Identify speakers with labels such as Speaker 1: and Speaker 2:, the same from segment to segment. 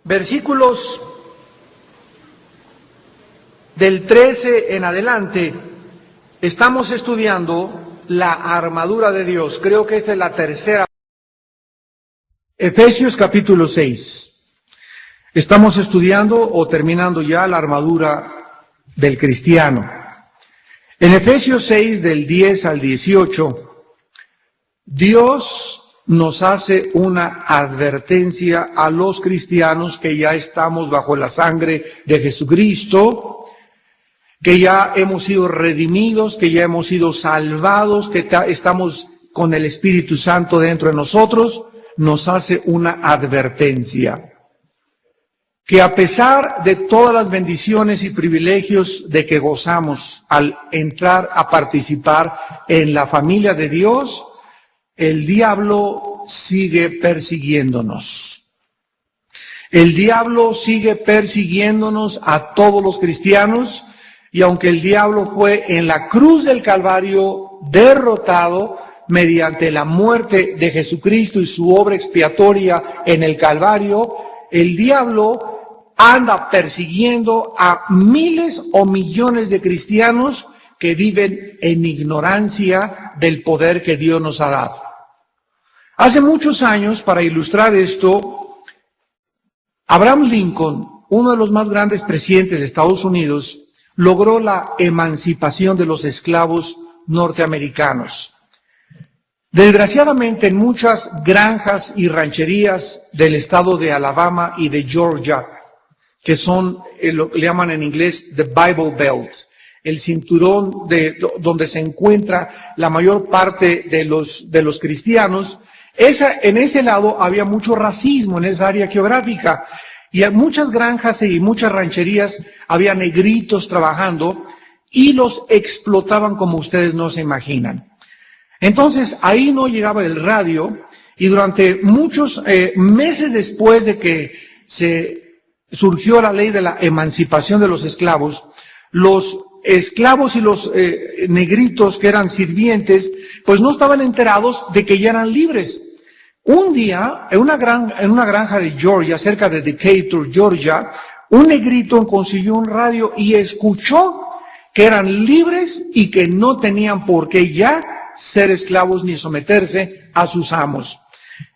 Speaker 1: Versículos del 13 en adelante, estamos estudiando la armadura de Dios. Creo que esta es la tercera. Efesios capítulo 6. Estamos estudiando o terminando ya la armadura del cristiano. En Efesios 6, del 10 al 18, Dios nos hace una advertencia a los cristianos que ya estamos bajo la sangre de Jesucristo, que ya hemos sido redimidos, que ya hemos sido salvados, que estamos con el Espíritu Santo dentro de nosotros. Nos hace una advertencia. Que a pesar de todas las bendiciones y privilegios de que gozamos al entrar a participar en la familia de Dios, el diablo sigue persiguiéndonos. El diablo sigue persiguiéndonos a todos los cristianos, y aunque el diablo fue en la cruz del Calvario derrotado mediante la muerte de Jesucristo y su obra expiatoria en el Calvario, el diablo anda persiguiendo a miles o millones de cristianos que viven en ignorancia del poder que Dios nos ha dado. Hace muchos años, para ilustrar esto, Abraham Lincoln, uno de los más grandes presidentes de Estados Unidos, logró la emancipación de los esclavos norteamericanos. Desgraciadamente, en muchas granjas y rancherías del estado de Alabama y de Georgia, que son, lo que le llaman en inglés, the Bible Belt, el cinturón donde se encuentra la mayor parte de los cristianos, en ese lado había mucho racismo en esa área geográfica, y en muchas granjas y muchas rancherías había negritos trabajando y los explotaban como ustedes no se imaginan. Entonces ahí no llegaba el radio, y durante muchos meses después de que se surgió la ley de la emancipación de los esclavos y los negritos que eran sirvientes, pues no estaban enterados de que ya eran libres. Un día, en una granja de Georgia, cerca de Decatur, Georgia, un negrito consiguió un radio y escuchó que eran libres y que no tenían por qué ya ser esclavos ni someterse a sus amos.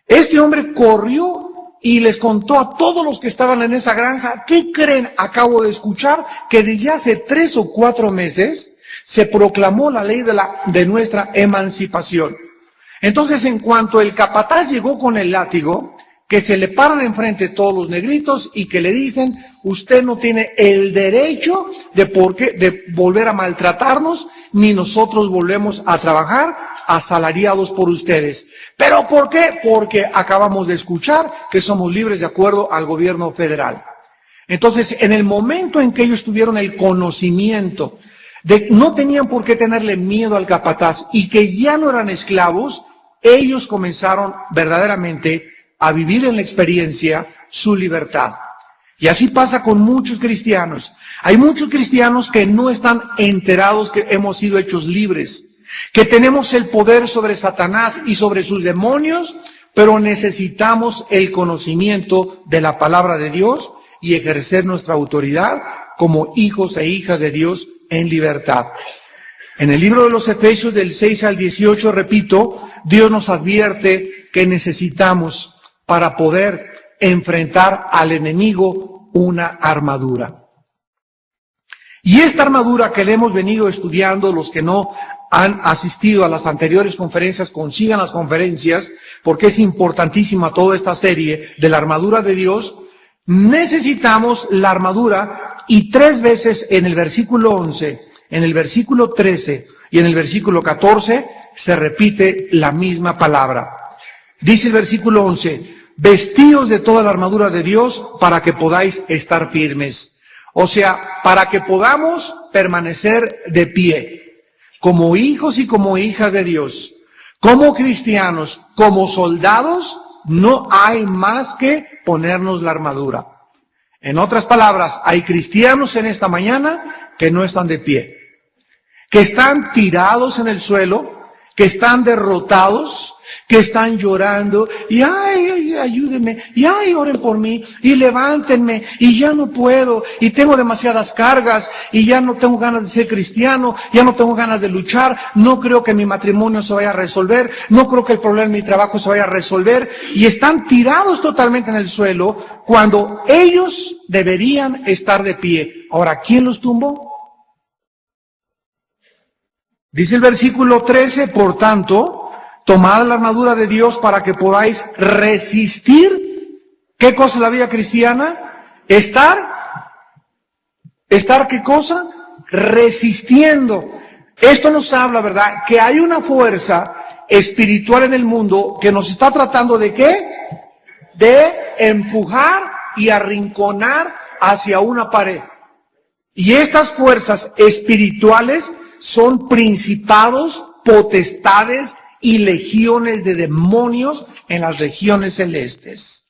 Speaker 1: Este hombre corrió y les contó a todos los que estaban en esa granja: ¿qué creen? Acabo de escuchar que desde hace 3 o 4 meses se proclamó la ley de nuestra emancipación. Entonces, en cuanto el capataz llegó con el látigo, que se le paran enfrente todos los negritos y que le dicen: usted no tiene el derecho de volver a maltratarnos, ni nosotros volvemos a trabajar asalariados por ustedes. ¿Pero por qué? Porque acabamos de escuchar que somos libres de acuerdo al gobierno federal. Entonces, en el momento en que ellos tuvieron el conocimiento de que no tenían por qué tenerle miedo al capataz y que ya no eran esclavos, ellos comenzaron verdaderamente a vivir en la experiencia su libertad. Y así pasa con muchos cristianos. Hay muchos cristianos que no están enterados que hemos sido hechos libres, que tenemos el poder sobre Satanás y sobre sus demonios, pero necesitamos el conocimiento de la palabra de Dios y ejercer nuestra autoridad como hijos e hijas de Dios en libertad. En el libro de los Efesios, del 6 al 18, repito, Dios nos advierte que necesitamos, para poder enfrentar al enemigo, una armadura. Y esta armadura que le hemos venido estudiando, los que no han asistido a las anteriores conferencias, consigan las conferencias, porque es importantísima toda esta serie de la armadura de Dios. Necesitamos la armadura, y 3 veces en el versículo 11, en el versículo 13 y en el versículo 14 se repite la misma palabra. Dice el versículo 11: vestíos de toda la armadura de Dios para que podáis estar firmes. O sea, para que podamos permanecer de pie, como hijos y como hijas de Dios, como cristianos, como soldados. No hay más que ponernos la armadura. En otras palabras, hay cristianos en esta mañana que no están de pie, que están tirados en el suelo, que están derrotados, que están llorando, y ay, ayúdenme, y ay, oren por mí, y levántenme, y ya no puedo, y tengo demasiadas cargas, y ya no tengo ganas de ser cristiano, ya no tengo ganas de luchar, no creo que mi matrimonio se vaya a resolver, no creo que el problema de mi trabajo se vaya a resolver, y están tirados totalmente en el suelo, cuando ellos deberían estar de pie. Ahora, ¿quién los tumbó? Dice el versículo 13, por tanto, tomad la armadura de Dios para que podáis resistir. ¿Qué cosa es la vida cristiana? ¿Estar qué cosa? Resistiendo. Esto nos habla, ¿verdad? Que hay una fuerza espiritual en el mundo que nos está tratando ¿de qué? De empujar y arrinconar hacia una pared. Y estas fuerzas espirituales son principados, potestades y legiones de demonios en las regiones celestes.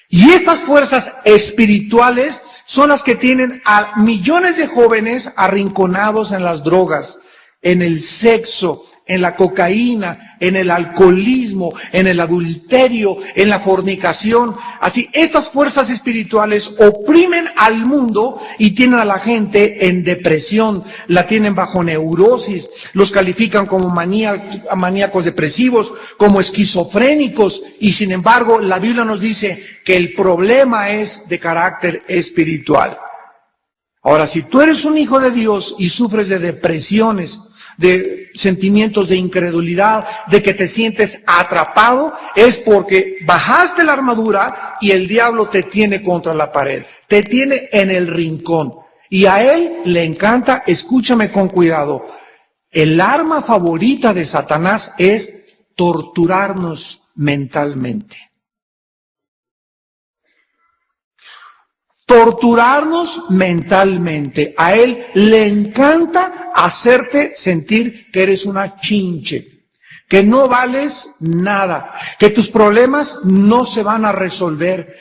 Speaker 1: Y estas fuerzas espirituales son las que tienen a millones de jóvenes arrinconados en las drogas, en el sexo, en la cocaína, en el alcoholismo, en el adulterio, en la fornicación. Así, estas fuerzas espirituales oprimen al mundo y tienen a la gente en depresión, la tienen bajo neurosis, los califican como maníacos depresivos, como esquizofrénicos, y sin embargo la Biblia nos dice que el problema es de carácter espiritual. Ahora, si tú eres un hijo de Dios y sufres de depresiones, de sentimientos de incredulidad, de que te sientes atrapado, es porque bajaste la armadura y el diablo te tiene contra la pared, te tiene en el rincón. Y a él le encanta, escúchame con cuidado, el arma favorita de Satanás es torturarnos mentalmente. Torturarnos mentalmente. A él le encanta hacerte sentir que eres una chinche, que no vales nada, que tus problemas no se van a resolver.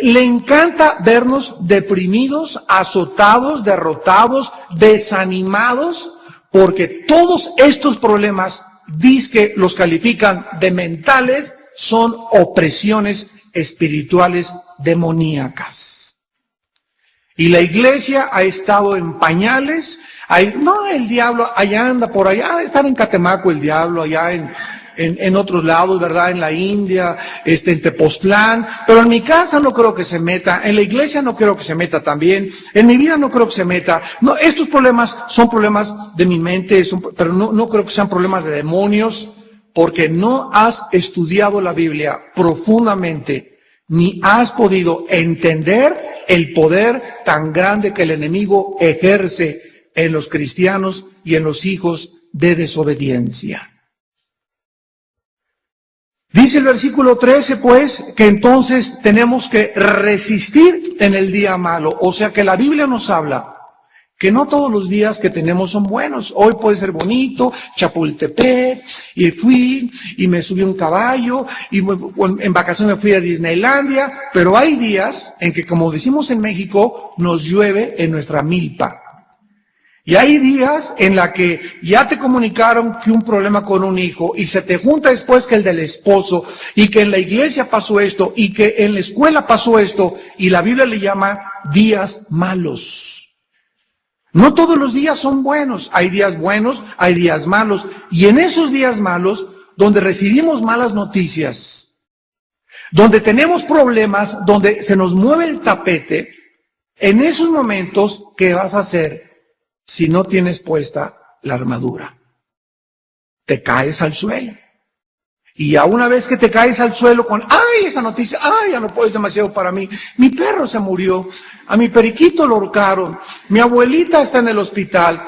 Speaker 1: Le encanta vernos deprimidos, azotados, derrotados, desanimados, porque todos estos problemas, dizque los califican de mentales, son opresiones espirituales demoníacas. Y la iglesia ha estado en pañales. No, el diablo allá anda por allá, estar en Catemaco el diablo, allá en otros lados, ¿verdad? En la India, en Tepoztlán. Pero en mi casa no creo que se meta, en la iglesia no creo que se meta también, en mi vida no creo que se meta. No, estos problemas son problemas de mi mente, pero no creo que sean problemas de demonios, porque no has estudiado la Biblia profundamente, ni has podido entender el poder tan grande que el enemigo ejerce en los cristianos y en los hijos de desobediencia. Dice el versículo 13, pues, que entonces tenemos que resistir en el día malo. O sea que la Biblia nos habla que no todos los días que tenemos son buenos. Hoy puede ser bonito, Chapultepec, y fui, y me subí a un caballo, y en vacaciones me fui a Disneylandia, pero hay días en que, como decimos en México, nos llueve en nuestra milpa. Y hay días en la que ya te comunicaron que un problema con un hijo, y se te junta después que el del esposo, y que en la iglesia pasó esto, y que en la escuela pasó esto, y la Biblia le llama días malos. No todos los días son buenos, hay días buenos, hay días malos, y en esos días malos, donde recibimos malas noticias, donde tenemos problemas, donde se nos mueve el tapete, en esos momentos, ¿qué vas a hacer si no tienes puesta la armadura? Te caes al suelo. Y ya una vez que te caes al suelo con, ay, esa noticia, ay, ya no puedo, es demasiado para mí. Mi perro se murió, a mi periquito lo ahorcaron, mi abuelita está en el hospital,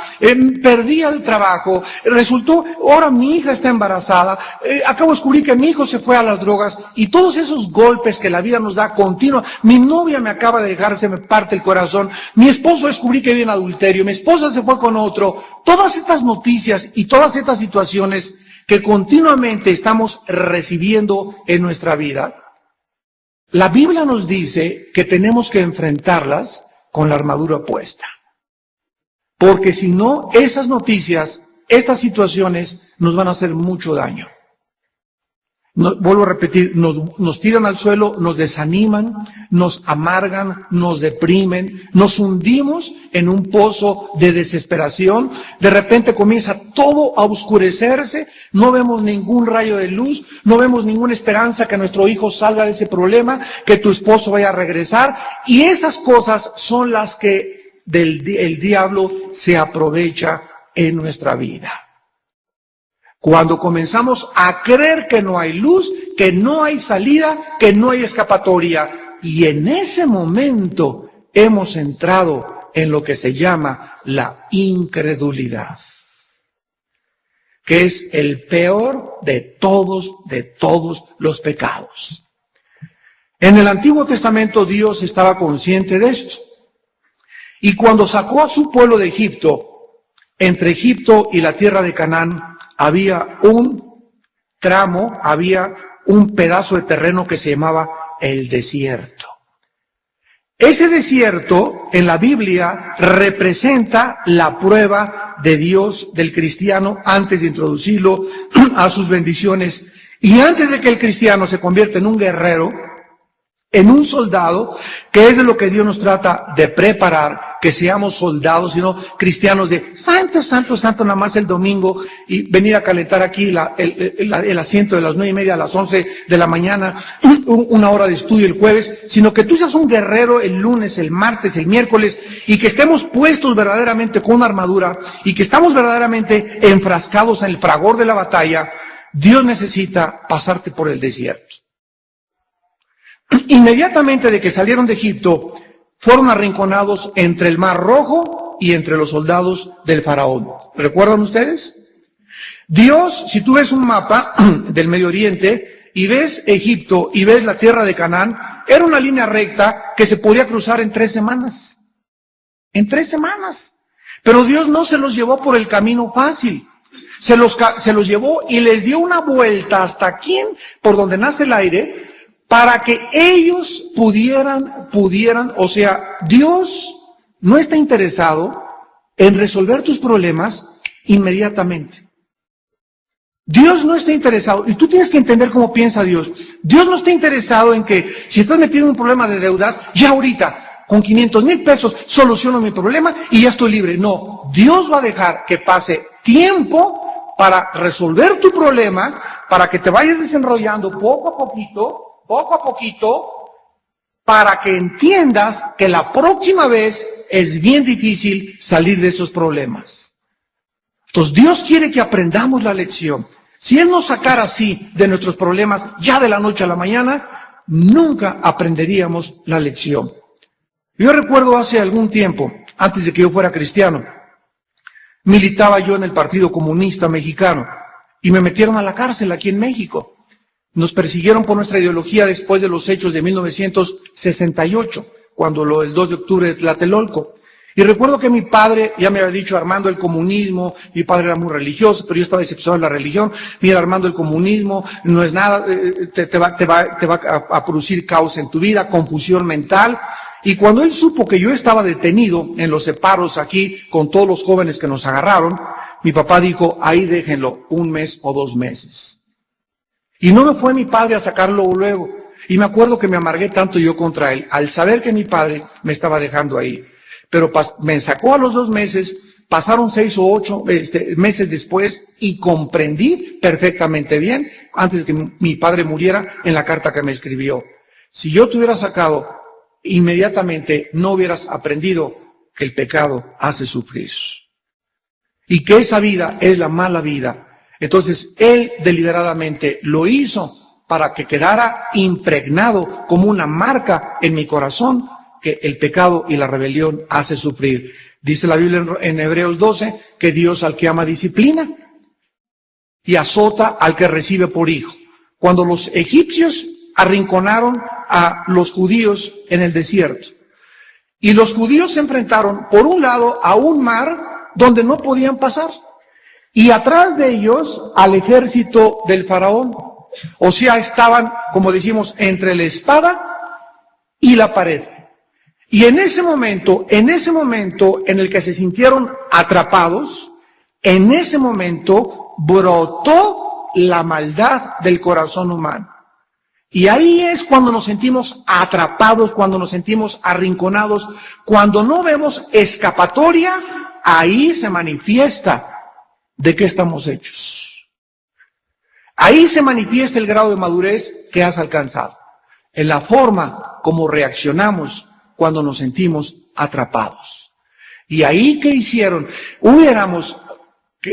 Speaker 1: perdí el trabajo, resultó, ahora mi hija está embarazada, acabo de descubrir que mi hijo se fue a las drogas, y todos esos golpes que la vida nos da continua, mi novia me acaba de dejar, se me parte el corazón, mi esposo descubrí que vive en adulterio, mi esposa se fue con otro, todas estas noticias y todas estas situaciones que continuamente estamos recibiendo en nuestra vida, la Biblia nos dice que tenemos que enfrentarlas con la armadura puesta. Porque si no, esas noticias estas situaciones nos van a hacer mucho daño. Vuelvo a repetir, nos tiran al suelo, nos desaniman, nos amargan, nos deprimen, nos hundimos en un pozo de desesperación. De repente comienza todo a oscurecerse, no vemos ningún rayo de luz, no vemos ninguna esperanza que nuestro hijo salga de ese problema, que tu esposo vaya a regresar. Y esas cosas son las que el diablo se aprovecha en nuestra vida. Cuando comenzamos a creer que no hay luz, que no hay salida, que no hay escapatoria, y en ese momento hemos entrado en lo que se llama la incredulidad, que es el peor de todos los pecados. En el Antiguo Testamento Dios estaba consciente de esto. Y cuando sacó a su pueblo de Egipto, entre Egipto y la tierra de Canaán, había un tramo, había un pedazo de terreno que se llamaba el desierto. Ese desierto en la Biblia representa la prueba de Dios del cristiano antes de introducirlo a sus bendiciones y antes de que el cristiano se convierta en un guerrero, en un soldado, que es de lo que Dios nos trata de preparar, que seamos soldados, sino cristianos de santo, santo, santo, nada más el domingo, y venir a calentar aquí el asiento de las 9:30 a las 11 de la mañana, una hora de estudio el jueves, sino que tú seas un guerrero el lunes, el martes, el miércoles, y que estemos puestos verdaderamente con una armadura, y que estamos verdaderamente enfrascados en el fragor de la batalla. Dios necesita pasarte por el desierto. Inmediatamente de que salieron de Egipto, fueron arrinconados entre el Mar Rojo y entre los soldados del faraón. ¿Recuerdan ustedes? Dios, si tú ves un mapa del Medio Oriente y ves Egipto y ves la tierra de Canaán, era una línea recta que se podía cruzar en 3 semanas. En 3 semanas. Pero Dios no se los llevó por el camino fácil. Se los llevó y les dio una vuelta hasta aquí, por donde nace el aire, para que ellos pudieran, o sea, Dios no está interesado en resolver tus problemas inmediatamente. Dios no está interesado, y tú tienes que entender cómo piensa Dios. Dios no está interesado en que si estás metido en un problema de deudas, ya ahorita, con 500,000 pesos, soluciono mi problema y ya estoy libre. No, Dios va a dejar que pase tiempo para resolver tu problema, para que te vayas desenrollando poco a poquito, para que entiendas que la próxima vez es bien difícil salir de esos problemas. Entonces Dios quiere que aprendamos la lección. Si Él nos sacara así de nuestros problemas ya de la noche a la mañana, nunca aprenderíamos la lección. Yo recuerdo hace algún tiempo, antes de que yo fuera cristiano, militaba yo en el Partido Comunista Mexicano y me metieron a la cárcel aquí en México. Nos persiguieron por nuestra ideología después de los hechos de 1968, cuando el 2 de octubre de Tlatelolco. Y recuerdo que mi padre ya me había dicho, Armando, el comunismo, mi padre era muy religioso, pero yo estaba decepcionado de la religión. Mira, Armando, el comunismo no es nada, te va a producir caos en tu vida, confusión mental. Y cuando él supo que yo estaba detenido en los separos aquí con todos los jóvenes que nos agarraron, mi papá dijo, ahí déjenlo 1 mes o 2 meses. Y no me fue mi padre a sacarlo luego. Y me acuerdo que me amargué tanto yo contra él, al saber que mi padre me estaba dejando ahí. Pero me sacó a los 2 meses, pasaron 6 o 8 meses después y comprendí perfectamente bien, antes de que mi padre muriera, en la carta que me escribió. Si yo te hubiera sacado, inmediatamente no hubieras aprendido que el pecado hace sufrir. Y que esa vida es la mala vida. Entonces, Él deliberadamente lo hizo para que quedara impregnado como una marca en mi corazón que el pecado y la rebelión hace sufrir. Dice la Biblia en Hebreos 12 que Dios al que ama disciplina y azota al que recibe por hijo. Cuando los egipcios arrinconaron a los judíos en el desierto y los judíos se enfrentaron por un lado a un mar donde no podían pasar. Y atrás de ellos al ejército del faraón. O sea, estaban, como decimos, entre la espada y la pared. Y en ese momento en el que se sintieron atrapados, en ese momento brotó la maldad del corazón humano. Y ahí es cuando nos sentimos atrapados, cuando nos sentimos arrinconados, cuando no vemos escapatoria, ahí se manifiesta de qué estamos hechos. Ahí se manifiesta el grado de madurez que has alcanzado, en la forma como reaccionamos cuando nos sentimos atrapados. Y ahí, ¿qué hicieron?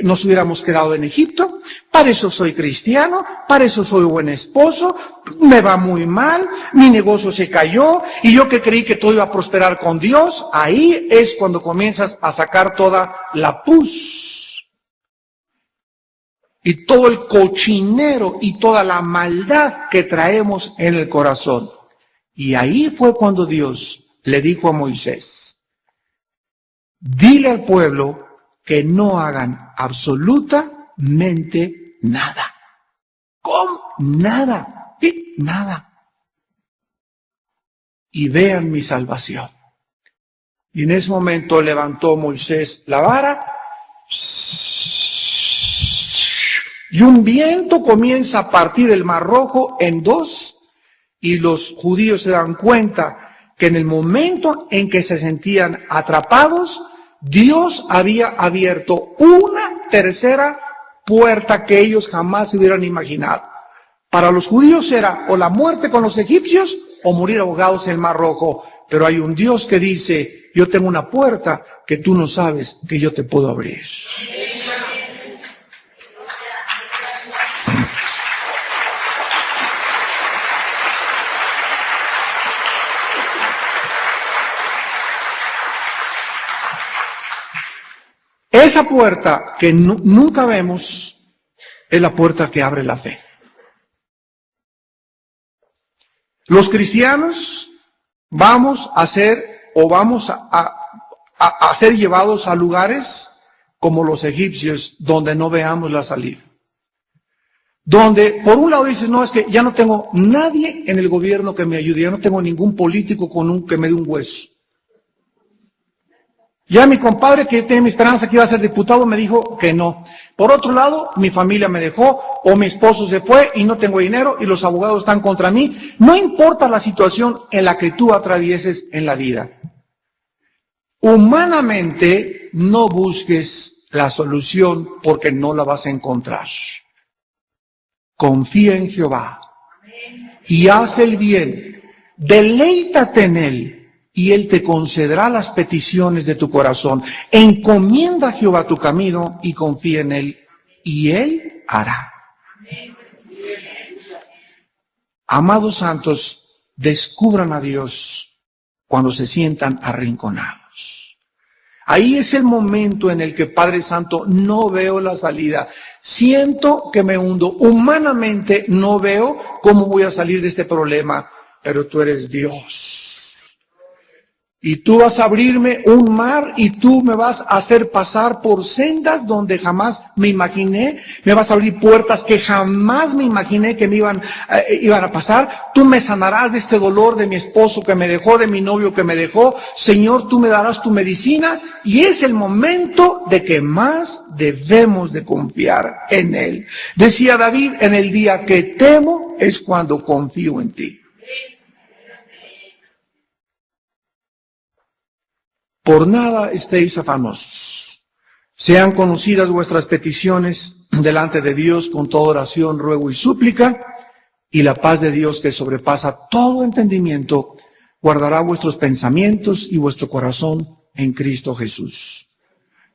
Speaker 1: Nos hubiéramos quedado en Egipto, para eso soy cristiano, para eso soy buen esposo, me va muy mal, mi negocio se cayó, y yo que creí que todo iba a prosperar con Dios. Ahí es cuando comienzas a sacar toda la pus, y todo el cochinero, y toda la maldad que traemos en el corazón. Y ahí fue cuando Dios le dijo a Moisés, dile al pueblo que no hagan absolutamente nada. ¿Cómo? Nada. ¿Qué? Nada. Y vean mi salvación. Y en ese momento levantó Moisés la vara, y un viento comienza a partir el Mar Rojo en dos, y los judíos se dan cuenta que en el momento en que se sentían atrapados, Dios había abierto una tercera puerta que ellos jamás se hubieran imaginado. Para los judíos era o la muerte con los egipcios o morir ahogados en el Mar Rojo. Pero hay un Dios que dice, yo tengo una puerta que tú no sabes que yo te puedo abrir. Esa puerta que nunca vemos es la puerta que abre la fe. Los cristianos vamos a ser a ser llevados a lugares como los egipcios, donde no veamos la salida. Donde por un lado dices, no, es que ya no tengo nadie en el gobierno que me ayude, ya no tengo ningún político que me dé un hueso. Ya mi compadre, que tiene mi esperanza que iba a ser diputado, me dijo que no. Por otro lado, mi familia me dejó, o mi esposo se fue y no tengo dinero y los abogados están contra mí. No importa la situación en la que tú atravieses en la vida. Humanamente, no busques la solución porque no la vas a encontrar. Confía en Jehová y haz el bien. Deleítate en Él. Y Él te concederá las peticiones de tu corazón. Encomienda a Jehová tu camino y confía en Él, y Él hará. Amados santos, descubran a Dios cuando se sientan arrinconados. Ahí es el momento en el que, Padre Santo, no veo la salida. Siento que me hundo. Humanamente no veo cómo voy a salir de este problema, pero tú eres Dios. Y tú vas a abrirme un mar y tú me vas a hacer pasar por sendas donde jamás me imaginé. Me vas a abrir puertas que jamás me imaginé que me iban a pasar. Tú me sanarás de este dolor de mi esposo que me dejó, de mi novio que me dejó. Señor, tú me darás tu medicina. Y es el momento de que más debemos de confiar en Él. Decía David, en el día que temo es cuando confío en ti. Por nada estéis afanosos. Sean conocidas vuestras peticiones delante de Dios con toda oración, ruego y súplica, y la paz de Dios que sobrepasa todo entendimiento, guardará vuestros pensamientos y vuestro corazón en Cristo Jesús.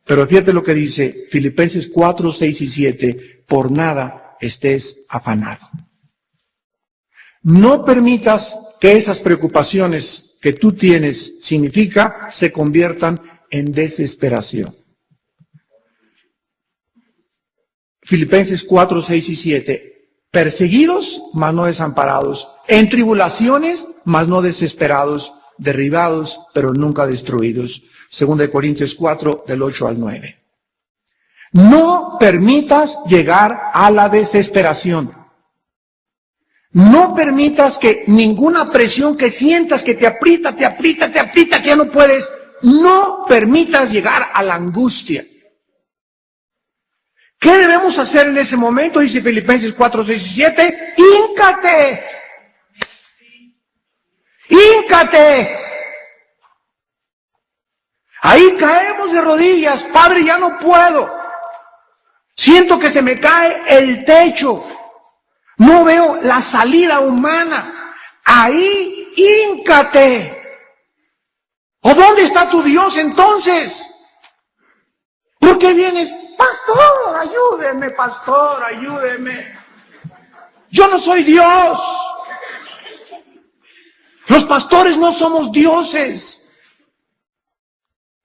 Speaker 1: Pero fíjate lo que dice Filipenses 4, 6 y 7, por nada estés afanado. No permitas que esas preocupaciones que tú tienes se conviertan en desesperación. Filipenses 4, 6 y 7. Perseguidos, mas no desamparados. En tribulaciones, mas no desesperados. Derribados, pero nunca destruidos. 2 Corintios 4, del 8 al 9. No permitas llegar a la desesperación. No permitas que ninguna presión que sientas que te aprieta, que ya no puedes, no permitas llegar a la angustia. ¿Qué debemos hacer en ese momento? Dice Filipenses 4, 6 y 7. ¡Híncate! ¡Híncate! Ahí caemos de rodillas. Padre, ya no puedo. Siento que se me cae el techo. No veo la salida humana. Ahí, híncate. ¿O dónde está tu Dios entonces? ¿Por qué vienes? Pastor, ayúdeme. Yo no soy Dios. Los pastores no somos dioses.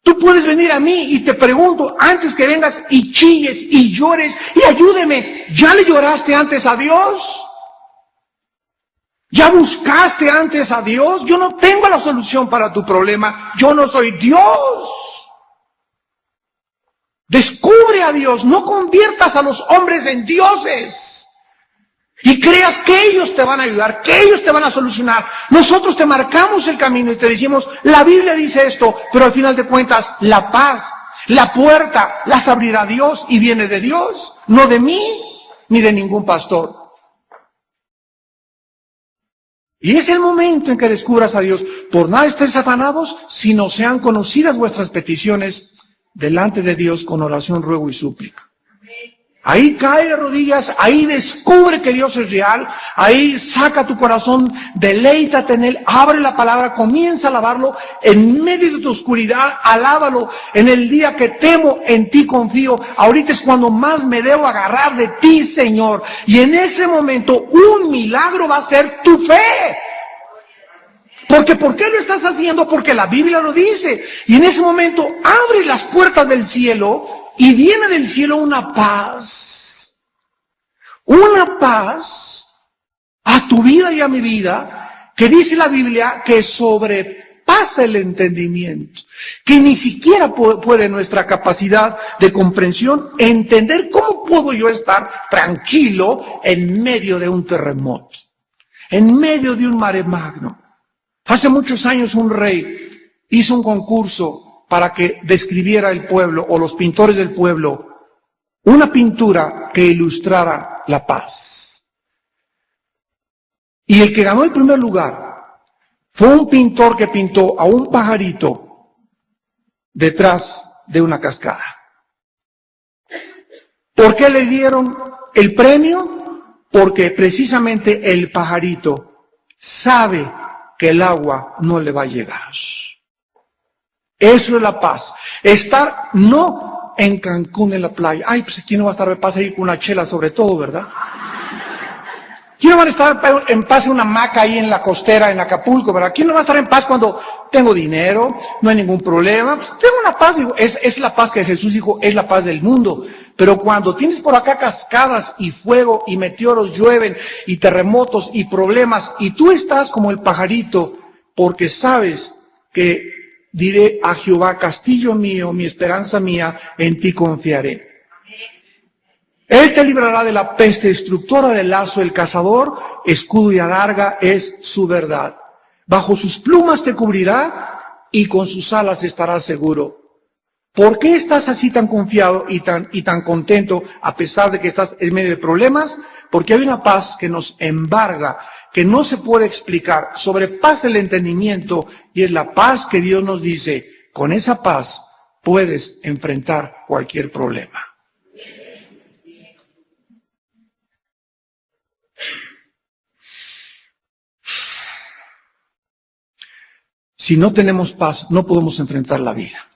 Speaker 1: Tú puedes venir a mí y te pregunto, antes que vengas y chilles y llores y ayúdeme, ¿ya le lloraste antes a Dios? ¿Ya buscaste antes a Dios? Yo no tengo la solución para tu problema. Yo no soy Dios. Descubre a Dios. No conviertas a los hombres en dioses. Y creas que ellos te van a ayudar, que ellos te van a solucionar. Nosotros te marcamos el camino y te decimos, la Biblia dice esto, pero al final de cuentas, la paz, la puerta, las abrirá Dios y viene de Dios, no de mí ni de ningún pastor. Y es el momento en que descubras a Dios. Por nada estéis afanados, sino sean conocidas vuestras peticiones delante de Dios con oración, ruego y súplica. Ahí cae de rodillas, ahí descubre que Dios es real, ahí saca tu corazón, deleítate en Él, abre la palabra, comienza a alabarlo, en medio de tu oscuridad, alábalo, en el día que temo, en ti confío, ahorita es cuando más me debo agarrar de ti, Señor, y en ese momento un milagro va a ser tu fe. Porque ¿por qué lo estás haciendo? Porque la Biblia lo dice, y en ese momento abre las puertas del cielo, y viene del cielo una paz a tu vida y a mi vida, que dice la Biblia que sobrepasa el entendimiento, que ni siquiera puede nuestra capacidad de comprensión entender cómo puedo yo estar tranquilo en medio de un terremoto, en medio de un mare magno. Hace muchos años un rey hizo un concurso para que describiera el pueblo o los pintores del pueblo una pintura que ilustrara la paz. Y el que ganó el primer lugar fue un pintor que pintó a un pajarito detrás de una cascada. ¿Por qué le dieron el premio? Porque precisamente el pajarito sabe que el agua no le va a llegar. Eso es la paz. Estar no en Cancún en la playa. Ay, pues aquí no va a estar de paz ahí con una chela sobre todo, ¿verdad? ¿Quién no va a estar en paz en una hamaca ahí en la costera, en Acapulco, verdad? ¿Quién no va a estar en paz cuando tengo dinero, no hay ningún problema? Pues tengo una paz, digo, es la paz que Jesús dijo, es la paz del mundo. Pero cuando tienes por acá cascadas y fuego y meteoros llueven y terremotos y problemas y tú estás como el pajarito porque sabes que diré a Jehová, castillo mío, mi esperanza mía, en ti confiaré. Él te librará de la peste destructora, del lazo del cazador, escudo y adarga es su verdad. Bajo sus plumas te cubrirá y con sus alas estarás seguro. ¿Por qué estás así tan confiado y tan contento a pesar de que estás en medio de problemas? Porque hay una paz que nos embarga, que no se puede explicar, sobrepasa el entendimiento y es la paz que Dios nos dice, con esa paz puedes enfrentar cualquier problema. Si no tenemos paz, no podemos enfrentar la vida.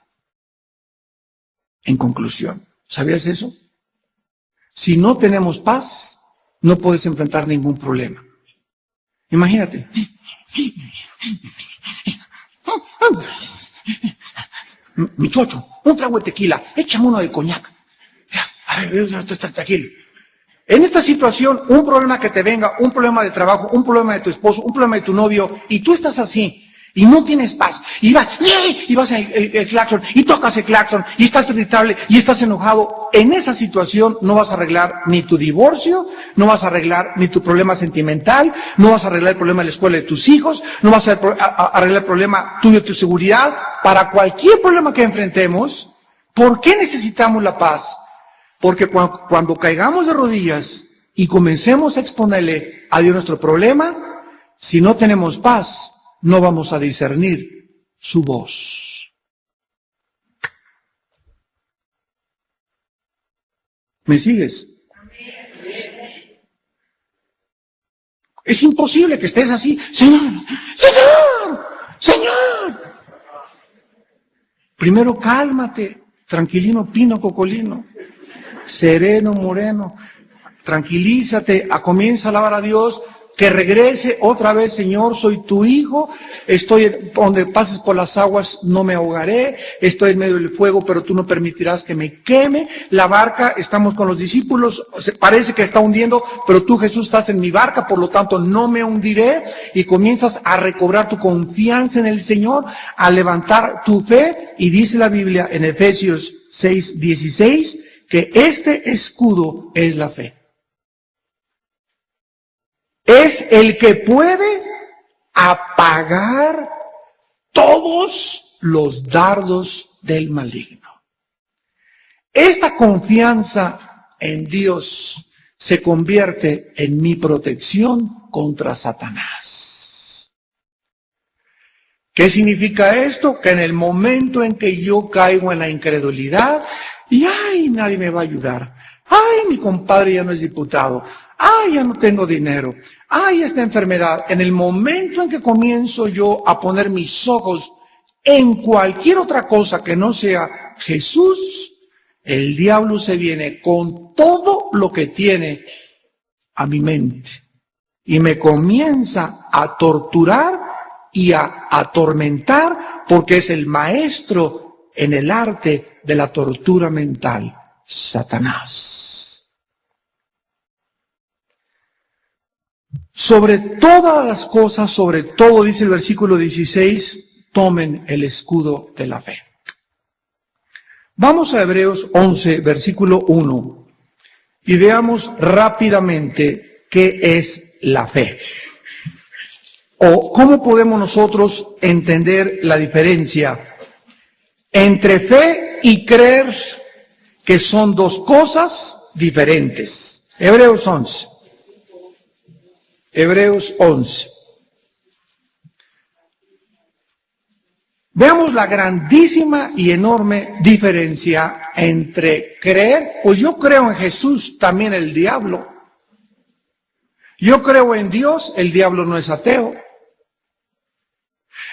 Speaker 1: En conclusión, ¿sabías eso? Si no tenemos paz, no puedes enfrentar ningún problema. Imagínate. Mi chocho, un trago de tequila, échame uno de coñac. A ver, tranquilo. En esta situación, un problema que te venga, un problema de trabajo, un problema de tu esposo, un problema de tu novio, y tú estás así, y no tienes paz, y vas en el claxon, y tocas el claxon, y estás irritable, y estás enojado, en esa situación no vas a arreglar ni tu divorcio, no vas a arreglar ni tu problema sentimental, no vas a arreglar el problema de la escuela de tus hijos, no vas a arreglar el problema tuyo de tu seguridad. Para cualquier problema que enfrentemos, ¿por qué necesitamos la paz? Porque cuando caigamos de rodillas y comencemos a exponerle a Dios nuestro problema, si no tenemos paz, no vamos a discernir su voz. ¿Me sigues? Es imposible que estés así, Señor, Señor, Señor. Primero cálmate, tranquilino, pino, cocolino, sereno, moreno, tranquilízate, comienza a alabar a Dios, que regrese otra vez, Señor, soy tu hijo, estoy donde pases por las aguas, no me ahogaré, estoy en medio del fuego, pero tú no permitirás que me queme. La barca, estamos con los discípulos, parece que está hundiendo, pero tú, Jesús, estás en mi barca, por lo tanto no me hundiré, y comienzas a recobrar tu confianza en el Señor, a levantar tu fe, y dice la Biblia en Efesios 6:16, que este escudo es la fe. Es el que puede apagar todos los dardos del maligno. Esta confianza en Dios se convierte en mi protección contra Satanás. ¿Qué significa esto? Que en el momento en que yo caigo en la incredulidad, y ay, nadie me va a ayudar. Ay, mi compadre ya no es diputado. Ay, ya no tengo dinero. Ay, esta enfermedad. En el momento en que comienzo yo a poner mis ojos en cualquier otra cosa que no sea Jesús, el diablo se viene con todo lo que tiene a mi mente y me comienza a torturar y a atormentar, porque es el maestro en el arte de la tortura mental, Satanás. Sobre todas las cosas, sobre todo, dice el versículo 16, tomen el escudo de la fe. Vamos a Hebreos 11, versículo 1, y veamos rápidamente qué es la fe. O cómo podemos nosotros entender la diferencia entre fe y creer, que son dos cosas diferentes. Hebreos 11. Hebreos 11. Veamos la grandísima y enorme diferencia entre creer, pues yo creo en Jesús, también el diablo. Yo creo en Dios, el diablo no es ateo.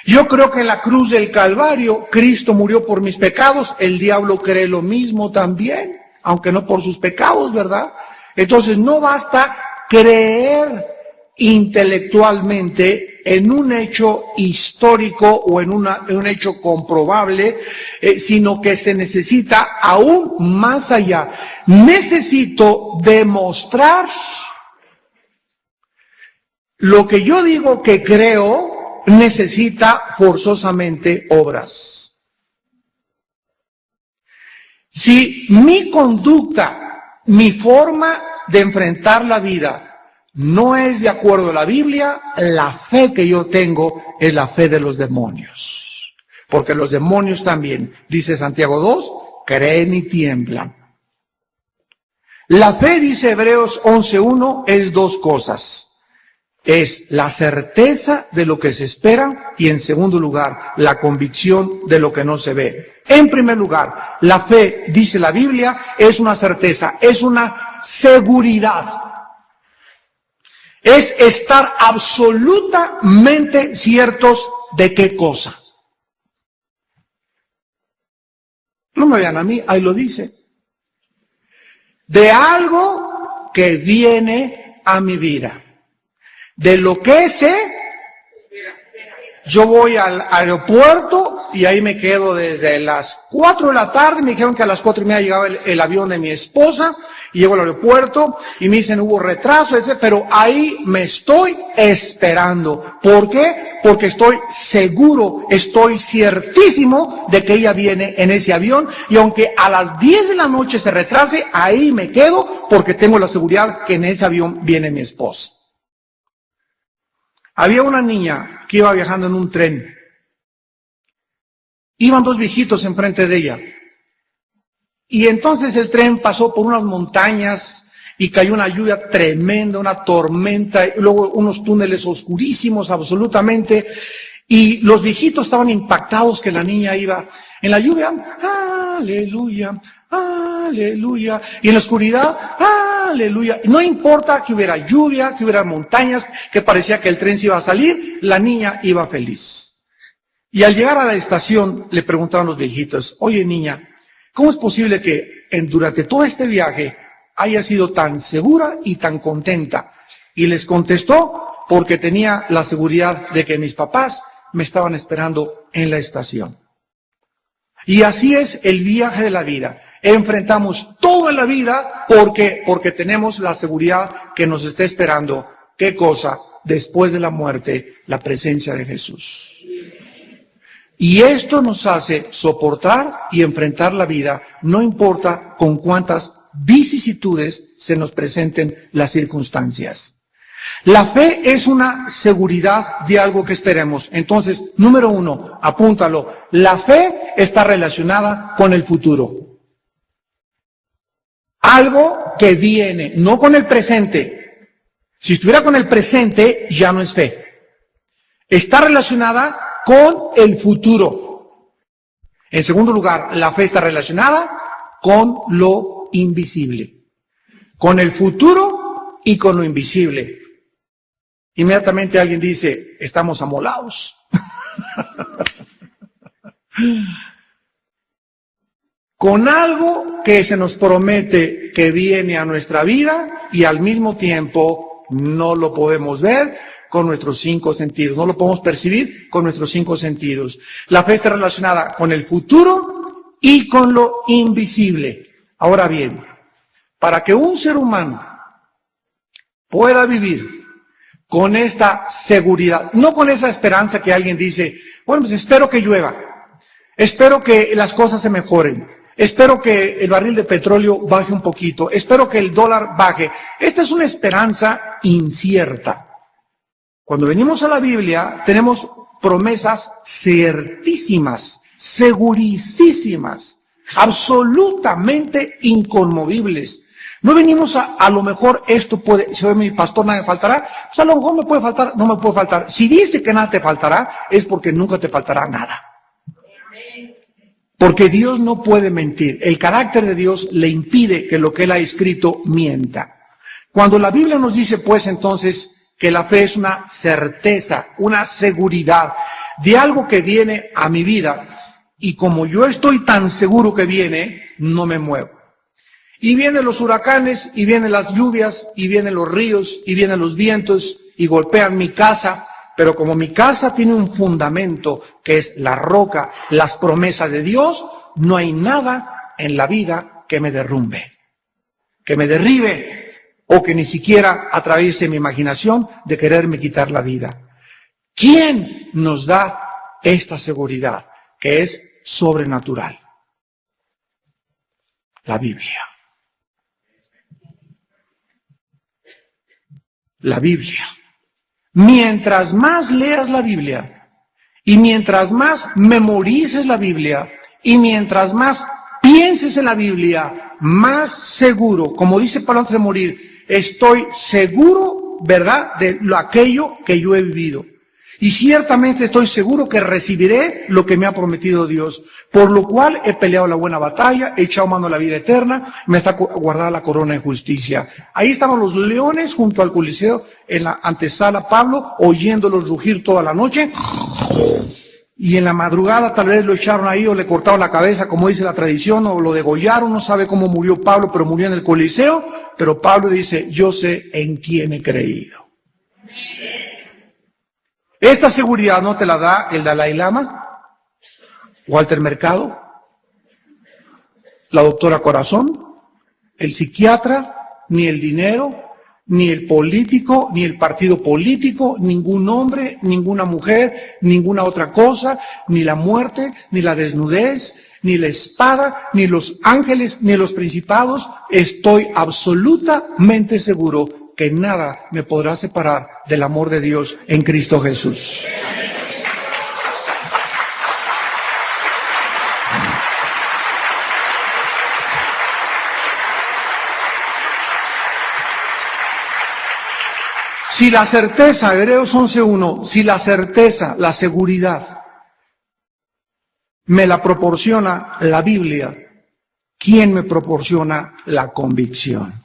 Speaker 1: Yo creo que en la cruz del Calvario Cristo murió por mis pecados, el diablo cree lo mismo también, aunque no por sus pecados, ¿verdad? Entonces no basta creer intelectualmente en un hecho histórico o en un hecho comprobable, sino que se necesita aún más allá. Necesito demostrar lo que yo digo que creo. Necesita forzosamente obras. Si mi conducta, mi forma de enfrentar la vida no es de acuerdo a la Biblia, la fe que yo tengo es la fe de los demonios. Porque los demonios también, dice Santiago 2, creen y tiemblan. La fe, dice Hebreos 11:1, es dos cosas. Es la certeza de lo que se espera y, en segundo lugar, la convicción de lo que no se ve. En primer lugar, la fe, dice la Biblia, es una certeza, es una seguridad. Es estar absolutamente ciertos de qué cosa. No me vean a mí, ahí lo dice. De algo que viene a mi vida. De lo que sé, yo voy al aeropuerto y ahí me quedo desde las 4 de la tarde, me dijeron que a las 4:30 llegaba el avión de mi esposa, y llego al aeropuerto y me dicen hubo retraso, etc., pero ahí me estoy esperando. ¿Por qué? Porque estoy seguro, estoy ciertísimo de que ella viene en ese avión, y aunque a las 10 de la noche se retrase, ahí me quedo porque tengo la seguridad que en ese avión viene mi esposa. Había una niña que iba viajando en un tren. Iban dos viejitos enfrente de ella. Y entonces el tren pasó por unas montañas y cayó una lluvia tremenda, una tormenta, y luego unos túneles oscurísimos absolutamente. Y los viejitos estaban impactados que la niña iba en la lluvia, aleluya, aleluya, y en la oscuridad, aleluya. No importa que hubiera lluvia, que hubiera montañas, que parecía que el tren se iba a salir, la niña iba feliz. Y al llegar a la estación le preguntaron los viejitos, oye niña, ¿cómo es posible que durante todo este viaje haya sido tan segura y tan contenta? Y les contestó, porque tenía la seguridad de que mis papás me estaban esperando en la estación. Y así es el viaje de la vida. Enfrentamos todo en la vida porque tenemos la seguridad que nos está esperando. ¿Qué cosa? Después de la muerte, la presencia de Jesús. Y esto nos hace soportar y enfrentar la vida, no importa con cuántas vicisitudes se nos presenten las circunstancias. La fe es una seguridad de algo que esperemos. Entonces, número 1, apúntalo. La fe está relacionada con el futuro. Algo que viene, no con el presente. Si estuviera con el presente, ya no es fe. Está relacionada con el futuro. En segundo lugar, la fe está relacionada con lo invisible. Con el futuro y con lo invisible. Inmediatamente alguien dice, estamos amolados. Con algo que se nos promete que viene a nuestra vida y al mismo tiempo no lo podemos ver con nuestros 5 sentidos, no lo podemos percibir con nuestros 5 sentidos. La fe está relacionada con el futuro y con lo invisible. Ahora bien, para que un ser humano pueda vivir con esta seguridad, no con esa esperanza que alguien dice, bueno, pues espero que llueva, espero que las cosas se mejoren, espero que el barril de petróleo baje un poquito, espero que el dólar baje. Esta es una esperanza incierta. Cuando venimos a la Biblia, tenemos promesas certísimas, segurísimas, absolutamente inconmovibles. No venimos a lo mejor esto puede, si hoy mi pastor nada me faltará, pues a lo mejor me puede faltar, no me puede faltar. Si dice que nada te faltará, es porque nunca te faltará nada. Porque Dios no puede mentir. El carácter de Dios le impide que lo que Él ha escrito mienta. Cuando la Biblia nos dice, pues entonces, que la fe es una certeza, una seguridad de algo que viene a mi vida, y como yo estoy tan seguro que viene, no me muevo. Y vienen los huracanes, y vienen las lluvias, y vienen los ríos, y vienen los vientos, y golpean mi casa, pero como mi casa tiene un fundamento, que es la roca, las promesas de Dios, no hay nada en la vida que me derrumbe, que me derribe, o que ni siquiera atraviese mi imaginación de quererme quitar la vida. ¿Quién nos da esta seguridad, que es sobrenatural? La Biblia. La Biblia. Mientras más leas la Biblia, y mientras más memorices la Biblia, y mientras más pienses en la Biblia, más seguro, como dice Pablo antes de morir, estoy seguro, ¿verdad?, de aquello que yo he vivido. Y ciertamente estoy seguro que recibiré lo que me ha prometido Dios. Por lo cual he peleado la buena batalla, he echado mano a la vida eterna, me está guardada la corona de justicia. Ahí estaban los leones junto al Coliseo, en la antesala Pablo, oyéndolos rugir toda la noche. Y en la madrugada tal vez lo echaron ahí o le cortaron la cabeza, como dice la tradición, o lo degollaron, no sabe cómo murió Pablo, pero murió en el Coliseo. Pero Pablo dice, yo sé en quién he creído. Esta seguridad no te la da el Dalai Lama, Walter Mercado, la doctora Corazón, el psiquiatra, ni el dinero, ni el político, ni el partido político, ningún hombre, ninguna mujer, ninguna otra cosa, ni la muerte, ni la desnudez, ni la espada, ni los ángeles, ni los principados. Estoy absolutamente seguro que nada me podrá separar del amor de Dios en Cristo Jesús. Si la certeza, Hebreos 11:1, si la certeza, la seguridad, me la proporciona la Biblia, ¿quién me proporciona la convicción?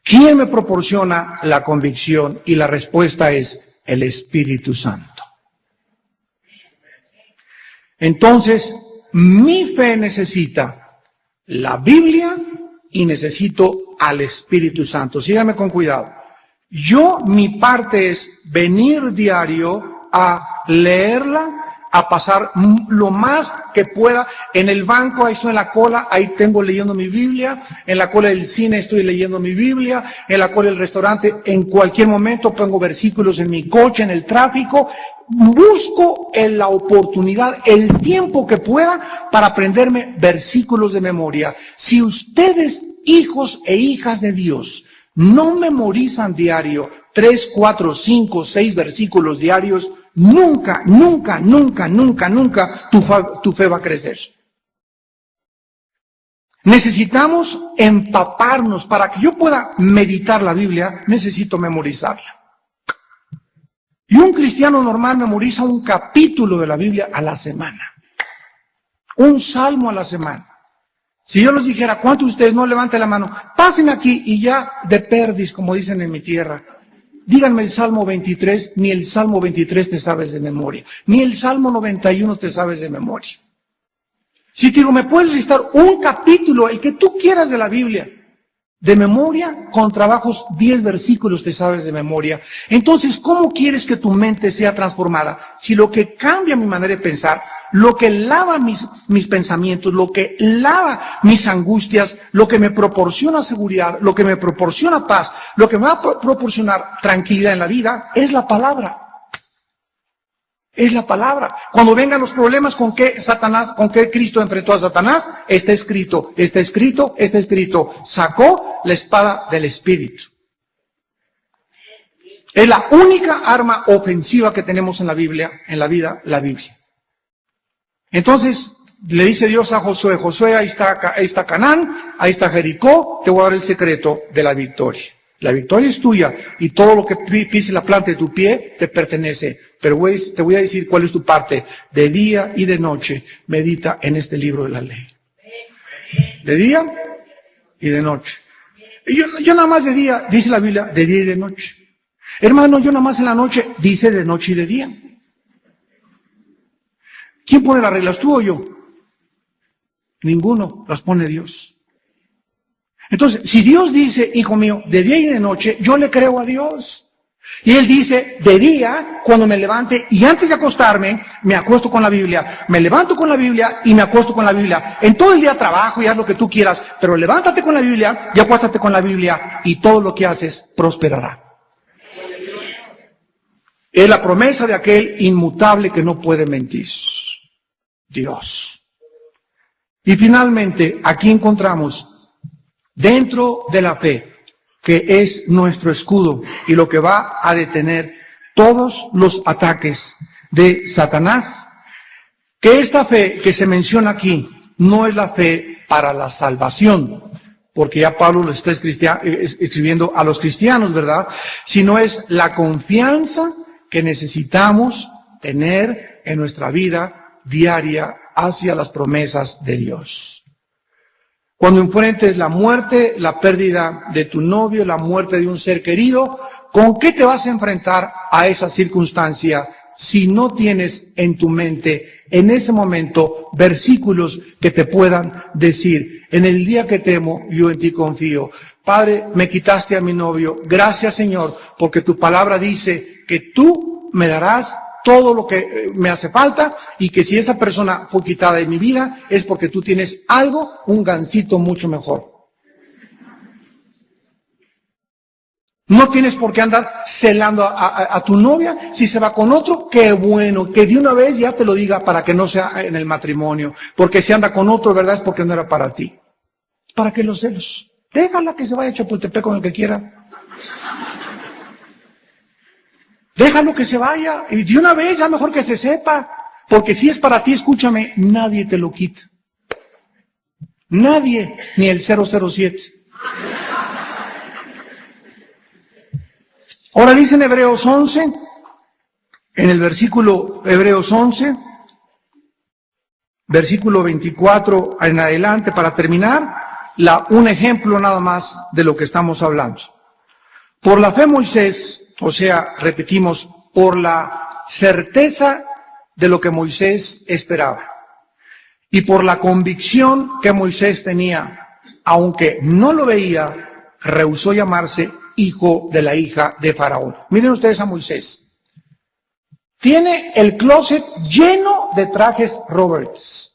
Speaker 1: ¿Quién me proporciona la convicción? Y la respuesta es el Espíritu Santo. Entonces, mi fe necesita la Biblia y necesito al Espíritu Santo. Síganme con cuidado. Mi parte es venir diario a leerla, a pasar lo más que pueda. En el banco, ahí estoy en la cola, ahí tengo leyendo mi Biblia. En la cola del cine estoy leyendo mi Biblia. En la cola del restaurante, en cualquier momento pongo versículos en mi coche, en el tráfico. Busco en la oportunidad, el tiempo que pueda para aprenderme versículos de memoria. Si ustedes, hijos e hijas de Dios, no memorizan diario 3, 4, 5, 6 versículos diarios, nunca tu fe va a crecer. Necesitamos empaparnos. Para que yo pueda meditar la Biblia, necesito memorizarla. Y un cristiano normal memoriza un capítulo de la Biblia a la semana. Un salmo a la semana. Si yo les dijera, ¿cuántos de ustedes no levanten la mano? Pasen aquí y ya de perdis, como dicen en mi tierra. Díganme el Salmo 23, ni el Salmo 23 te sabes de memoria. Ni el Salmo 91 te sabes de memoria. Si te digo, ¿me puedes recitar un capítulo, el que tú quieras de la Biblia? De memoria, con trabajos, 10 versículos te sabes de memoria. Entonces, ¿cómo quieres que tu mente sea transformada? Si lo que cambia mi manera de pensar, lo que lava mis pensamientos, lo que lava mis angustias, lo que me proporciona seguridad, lo que me proporciona paz, lo que me va a proporcionar tranquilidad en la vida, es la palabra. Es la palabra. Cuando vengan los problemas, ¿con qué Cristo enfrentó a Satanás? Está escrito. Sacó la espada del Espíritu. Es la única arma ofensiva que tenemos en la Biblia, en la vida, la Biblia. Entonces, le dice Dios a Josué, Josué, ahí está Canaán, ahí está Jericó, te voy a dar el secreto de la victoria. La victoria es tuya y todo lo que pise la planta de tu pie te pertenece. Pero te voy a decir cuál es tu parte. De día y de noche medita en este libro de la ley. De día y de noche. Yo nada más de día, dice la Biblia, de día y de noche. Hermano, yo nada más en la noche, dice de noche y de día. ¿Quién pone las reglas, tú o yo? Ninguno, las pone Dios. Entonces, si Dios dice, hijo mío, de día y de noche, yo le creo a Dios. Y Él dice, de día, cuando me levante, y antes de acostarme, me acuesto con la Biblia. Me levanto con la Biblia y me acuesto con la Biblia. En todo el día trabajo y haz lo que tú quieras, pero levántate con la Biblia y acuéstate con la Biblia, y todo lo que haces prosperará. Es la promesa de aquel inmutable que no puede mentir. Dios. Y finalmente, aquí encontramos, dentro de la fe, que es nuestro escudo y lo que va a detener todos los ataques de Satanás, que esta fe que se menciona aquí no es la fe para la salvación, porque ya Pablo lo está escribiendo a los cristianos, ¿verdad? Sino es la confianza que necesitamos tener en nuestra vida diaria hacia las promesas de Dios. Cuando enfrentes la muerte, la pérdida de tu novio, la muerte de un ser querido, ¿con qué te vas a enfrentar a esa circunstancia si no tienes en tu mente, en ese momento, versículos que te puedan decir, en el día que temo, yo en ti confío? Padre, me quitaste a mi novio. Gracias, Señor, porque tu palabra dice que tú me darás todo lo que me hace falta, y que si esa persona fue quitada de mi vida es porque tú tienes algo, un gancito mucho mejor. No tienes por qué andar celando a tu novia. Si se va con otro, qué bueno, que de una vez ya te lo diga para que no sea en el matrimonio. Porque si anda con otro, ¿verdad? Es porque no era para ti. ¿Para qué los celos? Déjala que se vaya a Chapultepec con el que quiera. Déjalo que se vaya, y de una vez ya mejor que se sepa, porque si es para ti, escúchame, nadie te lo quita. Nadie, ni el 007. Ahora dice en Hebreos 11, en el versículo Hebreos 11, versículo 24 en adelante, para terminar, un ejemplo nada más de lo que estamos hablando. Por la fe Moisés, o sea, repetimos, por la certeza de lo que Moisés esperaba y por la convicción que Moisés tenía, aunque no lo veía, rehusó llamarse hijo de la hija de Faraón. Miren ustedes a Moisés. Tiene el closet lleno de trajes Roberts.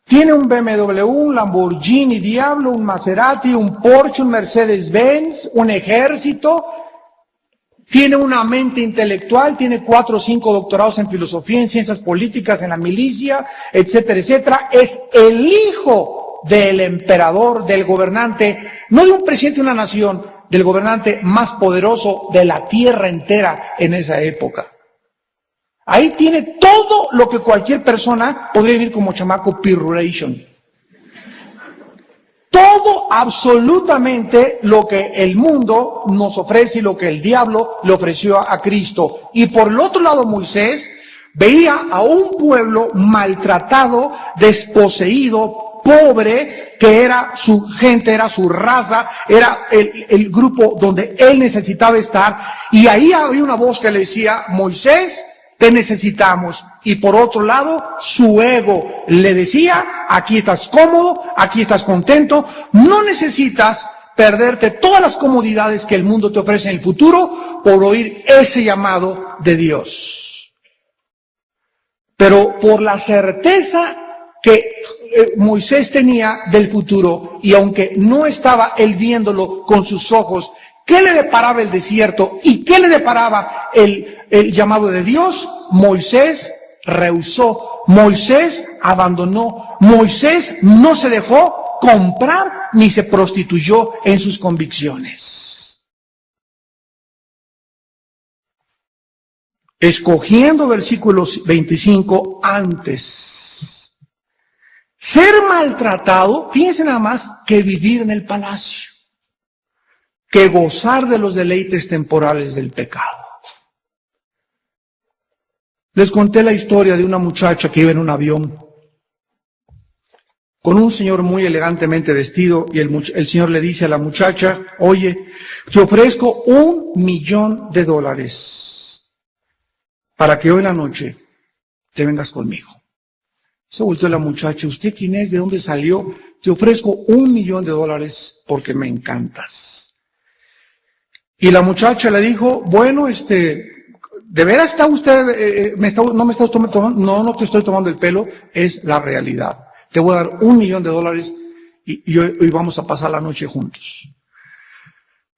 Speaker 1: Tiene un BMW, un Lamborghini Diablo, un Maserati, un Porsche, un Mercedes-Benz, un ejército. Tiene una mente intelectual, tiene 4 o 5 doctorados en filosofía, en ciencias políticas, en la milicia, etcétera, etcétera. Es el hijo del emperador, del gobernante, no de un presidente de una nación, del gobernante más poderoso de la tierra entera en esa época. Ahí tiene todo lo que cualquier persona podría vivir como chamaco piruration. Todo absolutamente lo que el mundo nos ofrece y lo que el diablo le ofreció a Cristo. Y por el otro lado Moisés veía a un pueblo maltratado, desposeído, pobre, que era su gente, era su raza, era el grupo donde él necesitaba estar. Y ahí había una voz que le decía, Moisés, te necesitamos. Y por otro lado, su ego le decía, aquí estás cómodo, aquí estás contento, no necesitas perderte todas las comodidades que el mundo te ofrece en el futuro por oír ese llamado de Dios. Pero por la certeza que Moisés tenía del futuro, y aunque no estaba él viéndolo con sus ojos, ¿qué le deparaba el desierto y qué le deparaba el llamado de Dios? Moisés rehusó, Moisés abandonó, Moisés no se dejó comprar ni se prostituyó en sus convicciones. Escogiendo versículos 25 antes. Ser maltratado, fíjense nada más, que vivir en el palacio, que gozar de los deleites temporales del pecado. Les conté la historia de una muchacha que iba en un avión con un señor muy elegantemente vestido y el señor le dice a la muchacha, oye, te ofrezco $1,000,000 para que hoy en la noche te vengas conmigo. Se volteó la muchacha, ¿usted quién es? ¿De dónde salió? Te ofrezco $1,000,000 porque me encantas. Y la muchacha le dijo, bueno, ¿de veras está usted, no me estás tomando? No te estoy tomando el pelo, es la realidad. Te voy a dar $1,000,000 y hoy vamos a pasar la noche juntos.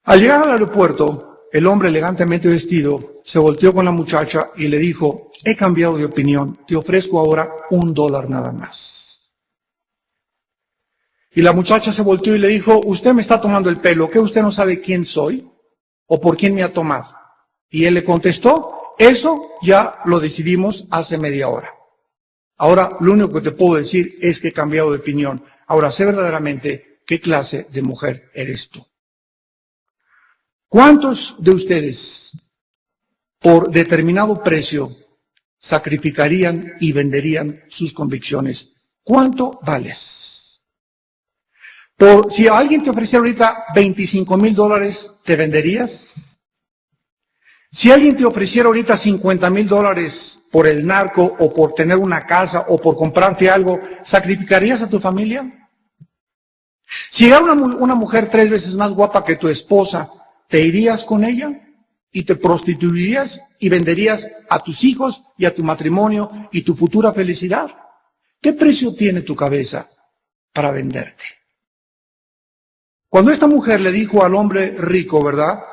Speaker 1: Al llegar al aeropuerto, el hombre elegantemente vestido se volteó con la muchacha y le dijo, he cambiado de opinión, te ofrezco ahora $1 nada más. Y la muchacha se volteó y le dijo, usted me está tomando el pelo, ¿qué usted no sabe quién soy o por quién me ha tomado? Y él le contestó, eso ya lo decidimos hace media hora. Ahora, lo único que te puedo decir es que he cambiado de opinión. Ahora sé verdaderamente qué clase de mujer eres tú. ¿Cuántos de ustedes, por determinado precio, sacrificarían y venderían sus convicciones? ¿Cuánto vales? Si alguien te ofreciera ahorita $25,000, ¿te venderías? Si alguien te ofreciera ahorita $50,000 por el narco o por tener una casa o por comprarte algo, ¿sacrificarías a tu familia? Si llegara una mujer 3 veces más guapa que tu esposa, ¿te irías con ella? ¿Y te prostituirías y venderías a tus hijos y a tu matrimonio y tu futura felicidad? ¿Qué precio tiene tu cabeza para venderte? Cuando esta mujer le dijo al hombre rico, ¿verdad?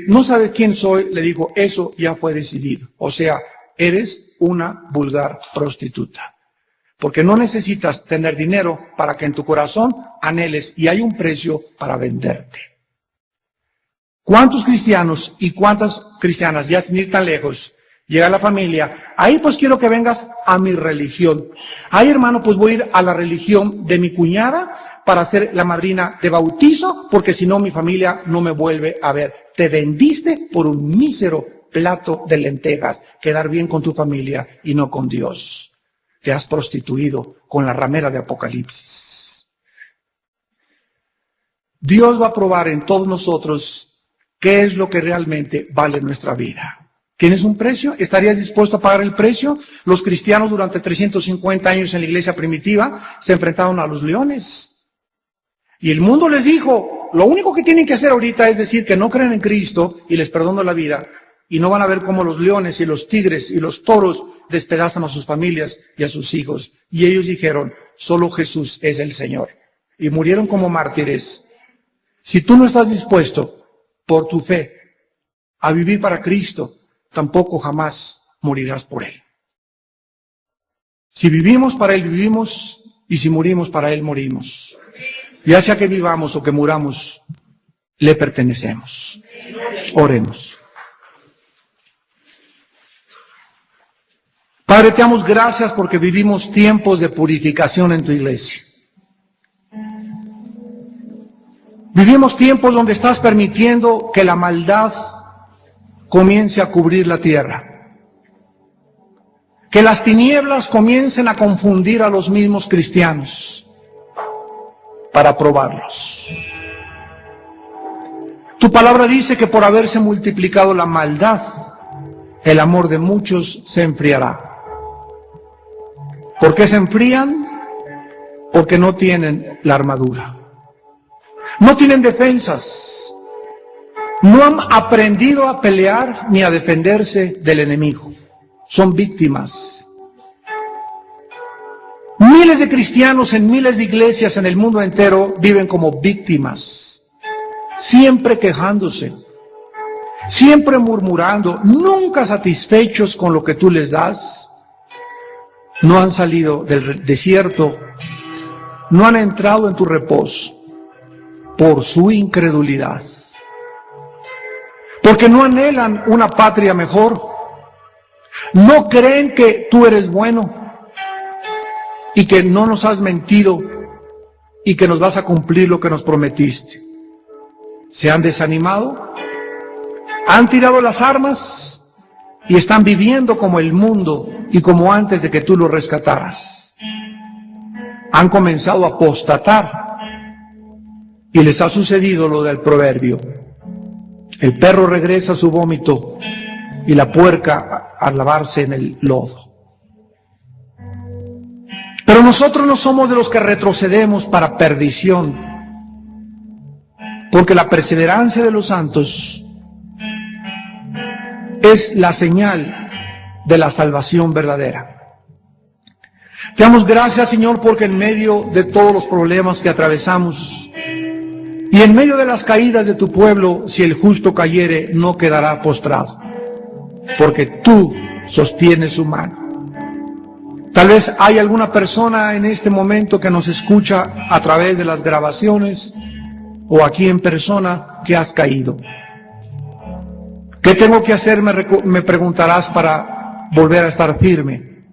Speaker 1: No sabes quién soy, le dijo, eso ya fue decidido. O sea, eres una vulgar prostituta. Porque no necesitas tener dinero para que en tu corazón anheles y hay un precio para venderte. ¿Cuántos cristianos y cuántas cristianas, ya sin ir tan lejos, llega la familia? Ahí pues quiero que vengas a mi religión. Ahí hermano, pues voy a ir a la religión de mi cuñada, para ser la madrina de bautizo, porque si no mi familia no me vuelve a ver. Te vendiste por un mísero plato de lentejas, quedar bien con tu familia y no con Dios. Te has prostituido con la ramera de Apocalipsis. Dios va a probar en todos nosotros qué es lo que realmente vale nuestra vida. ¿Tienes un precio? ¿Estarías dispuesto a pagar el precio? Los cristianos durante 350 años en la iglesia primitiva se enfrentaron a los leones. Y el mundo les dijo, lo único que tienen que hacer ahorita es decir que no creen en Cristo y les perdono la vida. Y no van a ver cómo los leones y los tigres y los toros despedazan a sus familias y a sus hijos. Y ellos dijeron, solo Jesús es el Señor. Y murieron como mártires. Si tú no estás dispuesto por tu fe a vivir para Cristo, tampoco jamás morirás por Él. Si vivimos para Él, vivimos, y si morimos para Él, morimos. Ya sea que vivamos o que muramos, le pertenecemos. Oremos. Padre, te damos gracias porque vivimos tiempos de purificación en tu iglesia. Vivimos tiempos donde estás permitiendo que la maldad comience a cubrir la tierra. Que las tinieblas comiencen a confundir a los mismos cristianos para probarlos. Tu palabra dice que por haberse multiplicado la maldad, el amor de muchos se enfriará. ¿Por qué se enfrían? Porque no tienen la armadura. No tienen defensas. No han aprendido a pelear ni a defenderse del enemigo. Son víctimas. Miles de cristianos en miles de iglesias en el mundo entero viven como víctimas. Siempre quejándose. Siempre murmurando. Nunca satisfechos con lo que tú les das. No han salido del desierto. No han entrado en tu reposo. Por su incredulidad. Porque no anhelan una patria mejor. No creen que tú eres bueno y que no nos has mentido y que nos vas a cumplir lo que nos prometiste. Se han desanimado, han tirado las armas y están viviendo como el mundo y como antes de que tú los rescataras. Han comenzado a apostatar y les ha sucedido lo del proverbio. El perro regresa a su vómito y la puerca a lavarse en el lodo. Pero nosotros no somos de los que retrocedemos para perdición, porque la perseverancia de los santos es la señal de la salvación verdadera. Te damos gracias, Señor, porque en medio de todos los problemas que atravesamos, y en medio de las caídas de tu pueblo, si el justo cayere, no quedará postrado, porque tú sostienes su mano. Tal vez hay alguna persona en este momento que nos escucha a través de las grabaciones o aquí en persona que has caído. ¿Qué tengo que hacer? Me preguntarás para volver a estar firme.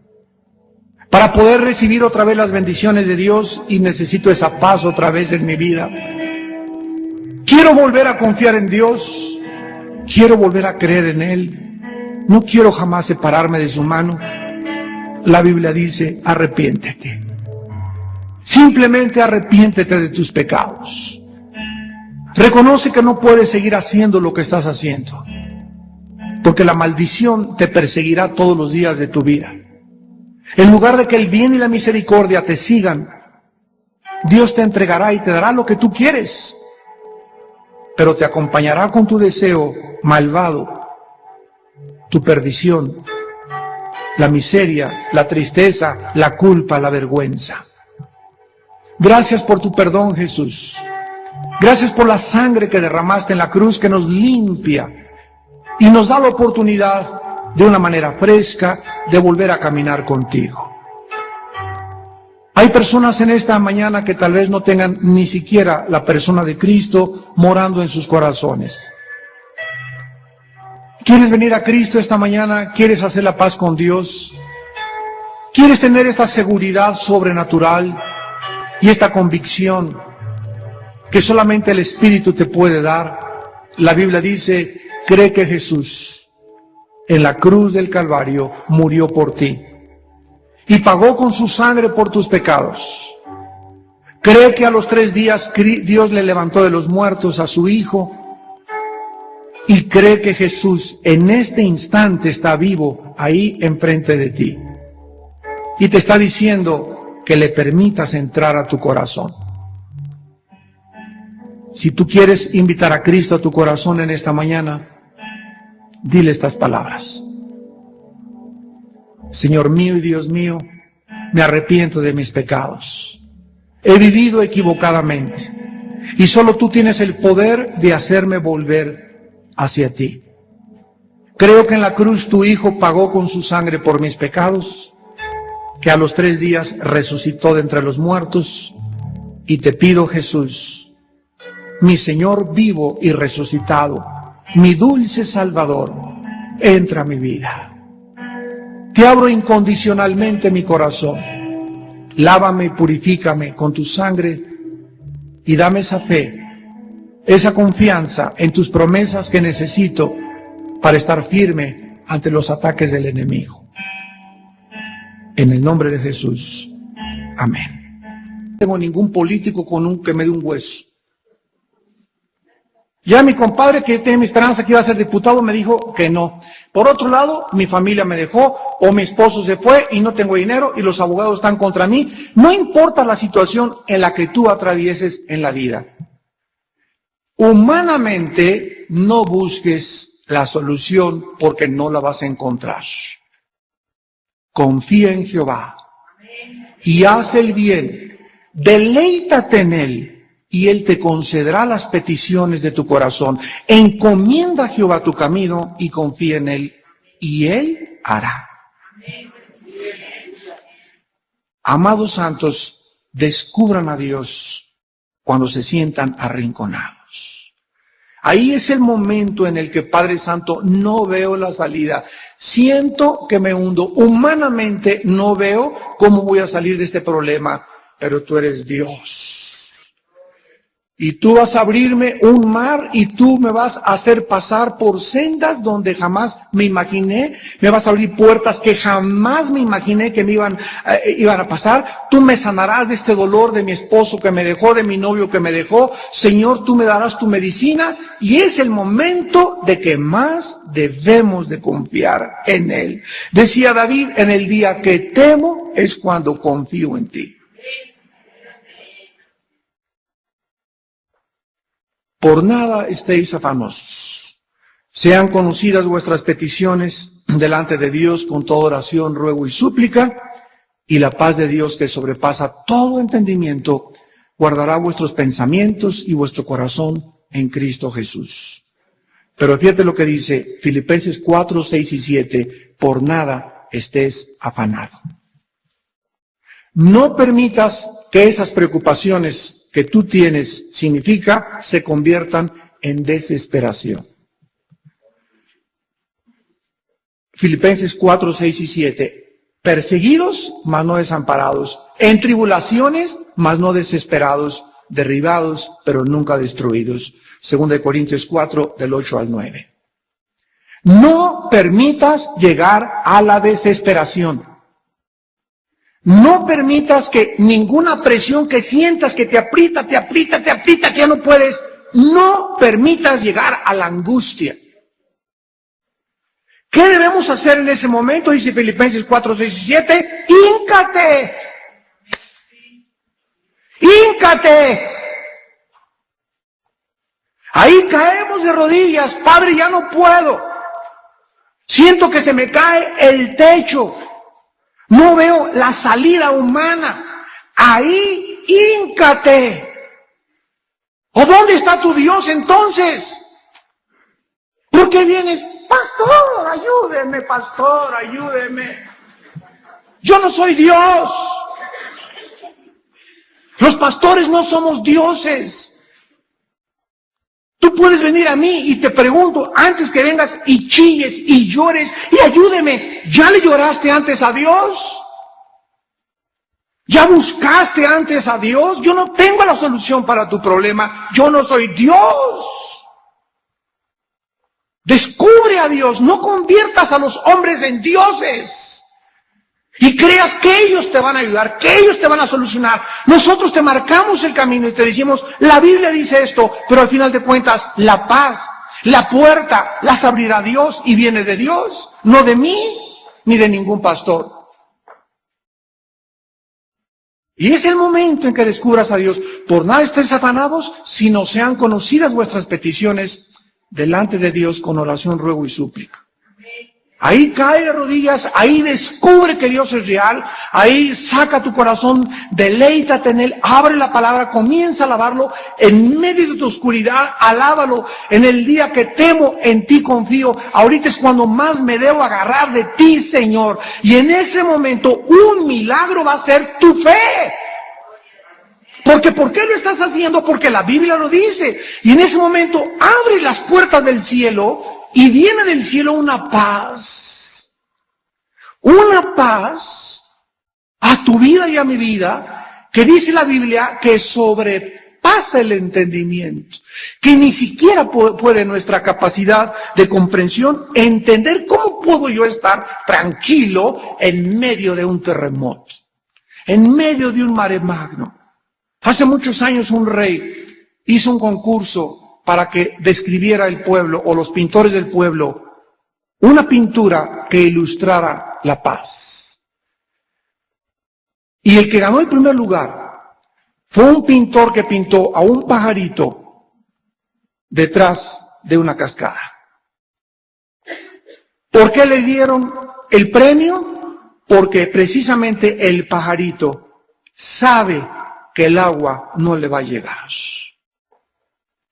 Speaker 1: Para poder recibir otra vez las bendiciones de Dios y necesito esa paz otra vez en mi vida. Quiero volver a confiar en Dios, quiero volver a creer en Él, no quiero jamás separarme de su mano. La Biblia dice, arrepiéntete. Simplemente arrepiéntete de tus pecados. Reconoce que no puedes seguir haciendo lo que estás haciendo, porque la maldición te perseguirá todos los días de tu vida. En lugar de que el bien y la misericordia te sigan, Dios te entregará y te dará lo que tú quieres, pero te acompañará con tu deseo malvado, tu perdición, la miseria, la tristeza, la culpa, la vergüenza. Gracias por tu perdón, Jesús. Gracias por la sangre que derramaste en la cruz, que nos limpia y nos da la oportunidad de una manera fresca de volver a caminar contigo. Hay personas en esta mañana que tal vez no tengan ni siquiera la persona de Cristo morando en sus corazones. ¿Quieres venir a Cristo esta mañana? ¿Quieres hacer la paz con Dios? ¿Quieres tener esta seguridad sobrenatural? Y esta convicción que solamente el Espíritu te puede dar, la Biblia dice, cree que Jesús en la cruz del Calvario murió por ti y pagó con su sangre por tus pecados. Cree que a los 3 días Dios le levantó de los muertos a su Hijo y cree que Jesús en este instante está vivo ahí enfrente de ti y te está diciendo que le permitas entrar a tu corazón. Si tú quieres invitar a Cristo a tu corazón en esta mañana, dile estas palabras. Señor mío y Dios mío, me arrepiento de mis pecados. He vivido equivocadamente y solo tú tienes el poder de hacerme volver hacia ti. Creo que en la cruz tu Hijo pagó con su sangre por mis pecados, que a los 3 días resucitó de entre los muertos, y te pido, Jesús, mi Señor vivo y resucitado, mi dulce Salvador, entra a mi vida. Te abro incondicionalmente mi corazón. Lávame y purifícame con tu sangre y dame esa fe, esa confianza en tus promesas que necesito para estar firme ante los ataques del enemigo. En el nombre de Jesús. Amén. No tengo ningún político que me dé un hueso. Ya mi compadre, que tiene mi esperanza que iba a ser diputado, me dijo que no. Por otro lado, mi familia me dejó, o mi esposo se fue y no tengo dinero y los abogados están contra mí. No importa la situación en la que tú atravieses en la vida. Humanamente, no busques la solución porque no la vas a encontrar. Confía en Jehová y haz el bien. Deleítate en Él. Y Él te concederá las peticiones de tu corazón. Encomienda a Jehová tu camino y confía en Él, y Él hará. Amados santos, descubran a Dios cuando se sientan arrinconados. Ahí es el momento en el que, Padre Santo, no veo la salida. Siento que me hundo. Humanamente no veo cómo voy a salir de este problema, pero tú eres Dios. Y tú vas a abrirme un mar y tú me vas a hacer pasar por sendas donde jamás me imaginé. Me vas a abrir puertas que jamás me imaginé que me iban a pasar. Tú me sanarás de este dolor de mi esposo que me dejó, de mi novio que me dejó. Señor, tú me darás tu medicina. Y es el momento de que más debemos de confiar en Él. Decía David, en el día que temo es cuando confío en ti. Por nada estéis afanosos. Sean conocidas vuestras peticiones delante de Dios con toda oración, ruego y súplica, y la paz de Dios que sobrepasa todo entendimiento, guardará vuestros pensamientos y vuestro corazón en Cristo Jesús. Pero fíjate lo que dice Filipenses 4, 6 y 7, por nada estés afanado. No permitas que esas preocupaciones que tú tienes se conviertan en desesperación. Filipenses 4, 6 y 7. Perseguidos, mas no desamparados. En tribulaciones, mas no desesperados. Derribados, pero nunca destruidos. 2 Corintios 4, del 8 al 9. No permitas llegar a la desesperación. No permitas que ninguna presión que sientas que te aprieta, que ya no puedes, no permitas llegar a la angustia. ¿Qué debemos hacer en ese momento? Dice Filipenses 4, 6 y 7. ¡Híncate! ¡Híncate! Ahí caemos de rodillas. Padre, ya no puedo. Siento que se me cae el techo. No veo la salida humana. Ahí, híncate. ¿O dónde está tu Dios entonces? ¿Por qué vienes? Pastor, ayúdeme. Yo no soy Dios. Los pastores no somos dioses. Tú puedes venir a mí y te pregunto, antes que vengas y chilles y llores y ayúdeme, ¿ya le lloraste antes a Dios? ¿Ya buscaste antes a Dios? Yo no tengo la solución para tu problema. Yo no soy Dios. Descubre a Dios. No conviertas a los hombres en dioses. Y creas que ellos te van a ayudar, que ellos te van a solucionar. Nosotros te marcamos el camino y te decimos, la Biblia dice esto, pero al final de cuentas, la paz, la puerta, las abrirá Dios y viene de Dios, no de mí ni de ningún pastor. Y es el momento en que descubras a Dios. Por nada estéis afanados, sino sean conocidas vuestras peticiones delante de Dios con oración, ruego y súplica. Ahí cae de rodillas, ahí descubre que Dios es real, ahí saca tu corazón, deleítate en Él, abre la palabra, comienza a alabarlo, en medio de tu oscuridad, alábalo, en el día que temo, en ti confío, ahorita es cuando más me debo agarrar de ti, Señor, y en ese momento un milagro va a ser tu fe. Porque ¿por qué lo estás haciendo? Porque la Biblia lo dice, y en ese momento abre las puertas del cielo, y viene del cielo una paz a tu vida y a mi vida, que dice la Biblia que sobrepasa el entendimiento, que ni siquiera puede nuestra capacidad de comprensión entender cómo puedo yo estar tranquilo en medio de un terremoto, en medio de un mare magno. Hace muchos años un rey hizo un concurso para que describiera el pueblo o los pintores del pueblo una pintura que ilustrara la paz. Y el que ganó el primer lugar fue un pintor que pintó a un pajarito detrás de una cascada. ¿Por qué le dieron el premio? Porque precisamente el pajarito sabe que el agua no le va a llegar.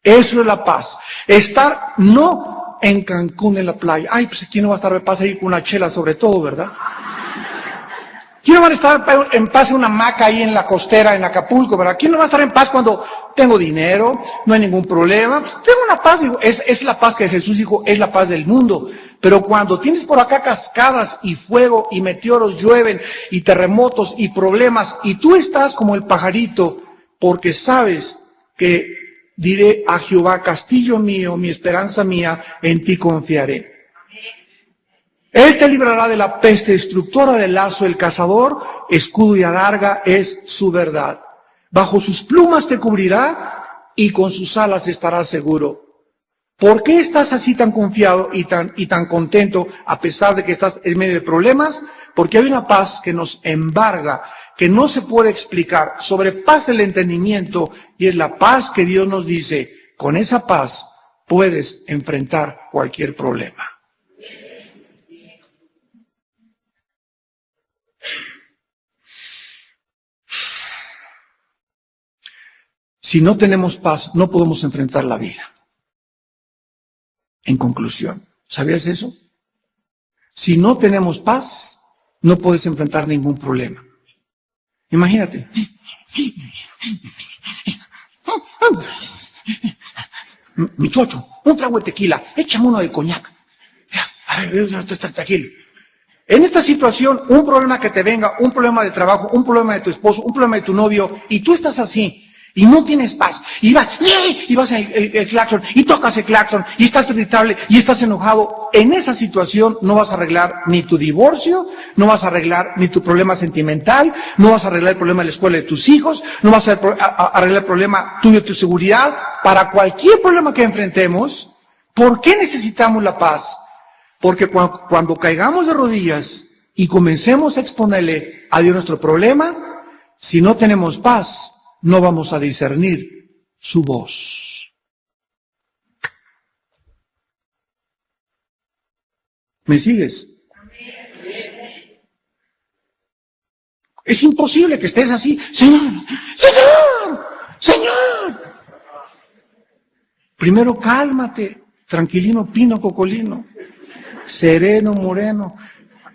Speaker 1: Eso es la paz. Estar no en Cancún en la playa. Ay, pues aquí no va a estar de paz ahí con una chela sobre todo, ¿verdad? ¿Quién no va a estar en paz en una hamaca ahí en la costera, en Acapulco, verdad? ¿Quién no va a estar en paz cuando tengo dinero, no hay ningún problema? Pues tengo una paz, digo, es la paz que Jesús dijo, es la paz del mundo. Pero cuando tienes por acá cascadas y fuego y meteoros llueven y terremotos y problemas y tú estás como el pajarito porque sabes que diré a Jehová, castillo mío, mi esperanza mía, en ti confiaré. Él te librará de la peste destructora, del lazo del cazador, escudo y adarga es su verdad. Bajo sus plumas te cubrirá y con sus alas estarás seguro. ¿Por qué estás así tan confiado y tan contento a pesar de que estás en medio de problemas? Porque hay una paz que nos embarga, que no se puede explicar, sobrepasa el entendimiento y es la paz que Dios nos dice, con esa paz puedes enfrentar cualquier problema. Si no tenemos paz, no podemos enfrentar la vida. En conclusión, ¿sabías eso? Si no tenemos paz, no puedes enfrentar ningún problema. Imagínate. Mi chocho, un trago de tequila, échame uno de coñac. A ver, tranquilo. En esta situación, un problema que te venga, un problema de trabajo, un problema de tu esposo, un problema de tu novio, y tú estás así, y no tienes paz, y vas el claxon, y tocas el claxon, y estás irritable, y estás enojado, en esa situación no vas a arreglar ni tu divorcio, no vas a arreglar ni tu problema sentimental, no vas a arreglar el problema de la escuela de tus hijos, no vas a arreglar el problema tuyo de tu seguridad. Para cualquier problema que enfrentemos, ¿por qué necesitamos la paz? Porque cuando caigamos de rodillas y comencemos a exponerle a Dios nuestro problema, si no tenemos paz, no vamos a discernir su voz. ¿Me sigues? Es imposible que estés así, Señor, Señor, Señor. Primero cálmate, tranquilino, pino, cocolino, sereno, moreno,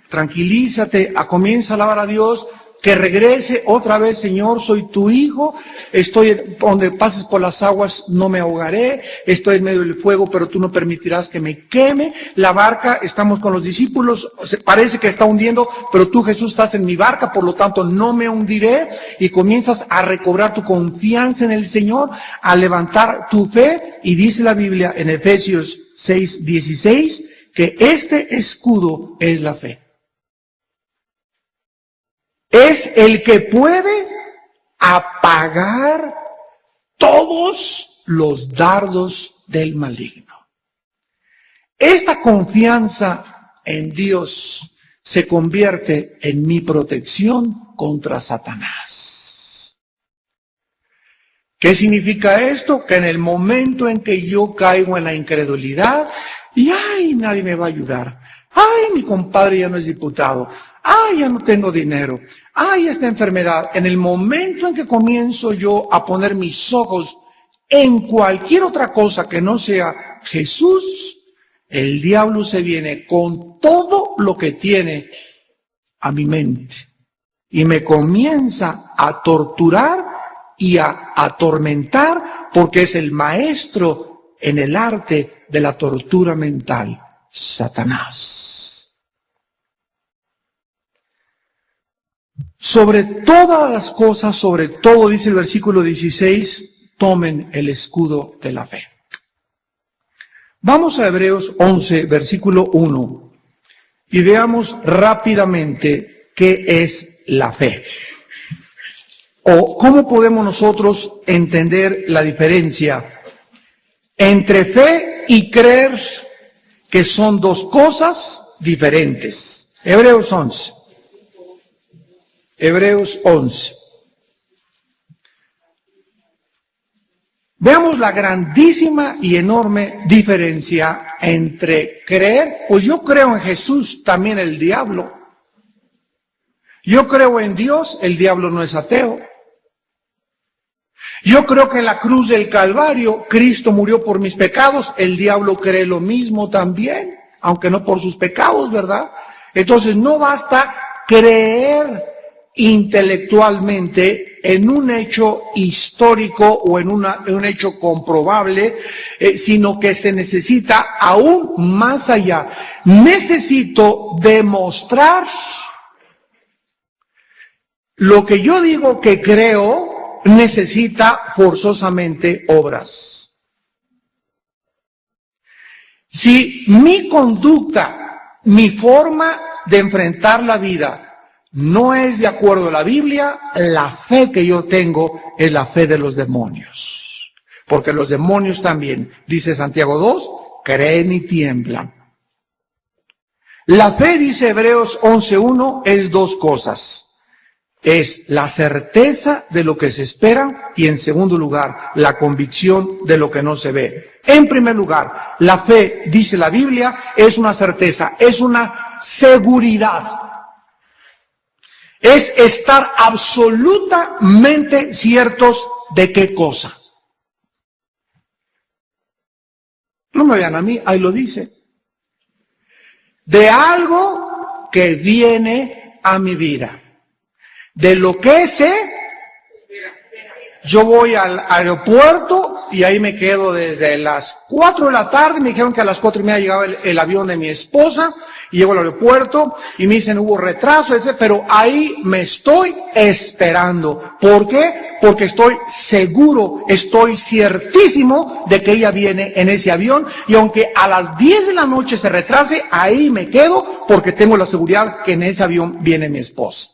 Speaker 1: tranquilízate, comienza a alabar a Dios. que regrese otra vez, Señor, soy tu hijo, estoy donde pases por las aguas, no me ahogaré, estoy en medio del fuego, pero tú no permitirás que me queme. La barca, estamos con los discípulos, parece que está hundiendo, pero tú, Jesús, estás en mi barca, por lo tanto no me hundiré. Y comienzas a recobrar tu confianza en el Señor, a levantar tu fe, y dice la Biblia en Efesios 6:16, que este escudo es la fe. Es el que puede apagar todos los dardos del maligno. Esta confianza en Dios se convierte en mi protección contra Satanás. ¿Qué significa esto? Que en el momento en que yo caigo en la incredulidad, y ay, nadie me va a ayudar. Ay, mi compadre ya no es diputado. Ay, ya no tengo dinero. Ay, esta enfermedad. En el momento en que comienzo yo a poner mis ojos en cualquier otra cosa que no sea Jesús, el diablo se viene con todo lo que tiene a mi mente y me comienza a torturar y a atormentar, porque es el maestro en el arte de la tortura mental, Satanás. Sobre todas las cosas, sobre todo, dice el versículo 16, tomen el escudo de la fe. Vamos a Hebreos 11, versículo 1, y veamos rápidamente qué es la fe. O cómo podemos nosotros entender la diferencia entre fe y creer, que son dos cosas diferentes. Hebreos 11. Hebreos 11. Veamos la grandísima y enorme diferencia entre creer, pues yo creo en Jesús, también el diablo. Yo creo en Dios, el diablo no es ateo. Yo creo que en la cruz del Calvario Cristo murió por mis pecados, el diablo cree lo mismo también, aunque no por sus pecados, ¿verdad? Entonces no basta creer intelectualmente en un hecho histórico o en un hecho comprobable, sino que se necesita aún más allá. Necesito demostrar lo que yo digo que creo, necesita forzosamente obras. Si mi conducta, mi forma de enfrentar la vida no es de acuerdo a la Biblia, la fe que yo tengo es la fe de los demonios. Porque los demonios también, dice Santiago 2, creen y tiemblan. La fe, dice Hebreos 11:1, es dos cosas. Es la certeza de lo que se espera y, en segundo lugar, la convicción de lo que no se ve. En primer lugar, la fe, dice la Biblia, es una certeza, es una seguridad. Es estar absolutamente ciertos de qué cosa. No me vean a mí, ahí lo dice. De algo que viene a mi vida. De lo que sé, yo voy al aeropuerto y ahí me quedo desde las 4 de la tarde. Me dijeron que a las 4:30 llegaba el avión de mi esposa. Y llego al aeropuerto y me dicen hubo retraso, etc. Pero ahí me estoy esperando. ¿Por qué? Porque estoy seguro, estoy ciertísimo de que ella viene en ese avión. Y aunque a las 10 de la noche se retrase, ahí me quedo porque tengo la seguridad que en ese avión viene mi esposa.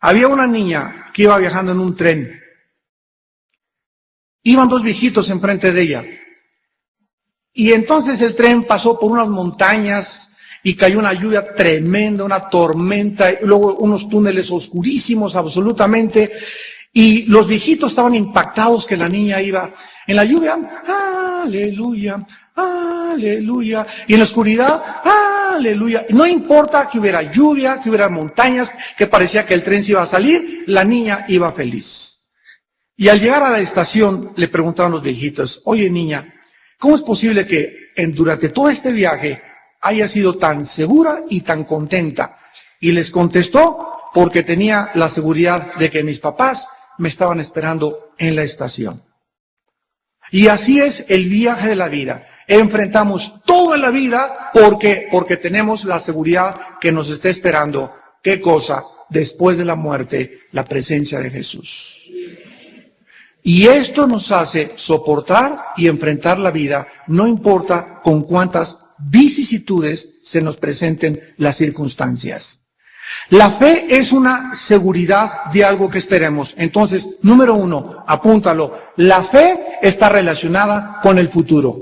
Speaker 1: Había una niña que iba viajando en un tren. Iban dos viejitos enfrente de ella. Y entonces el tren pasó por unas montañas y cayó una lluvia tremenda, una tormenta, y luego unos túneles oscurísimos absolutamente. Y los viejitos estaban impactados que la niña iba en la lluvia, aleluya, aleluya. Y en la oscuridad, aleluya. No importa que hubiera lluvia, que hubiera montañas, que parecía que el tren se iba a salir, la niña iba feliz. Y al llegar a la estación le preguntaron los viejitos, oye niña, ¿cómo es posible que durante todo este viaje haya sido tan segura y tan contenta? Y les contestó, porque tenía la seguridad de que mis papás me estaban esperando en la estación. Y así es el viaje de la vida. Enfrentamos todo en la vida porque tenemos la seguridad que nos está esperando. ¿Qué cosa? Después de la muerte, la presencia de Jesús. Y esto nos hace soportar y enfrentar la vida, no importa con cuántas vicisitudes se nos presenten las circunstancias. La fe es una seguridad de algo que esperemos. Entonces, número 1, apúntalo. La fe está relacionada con el futuro.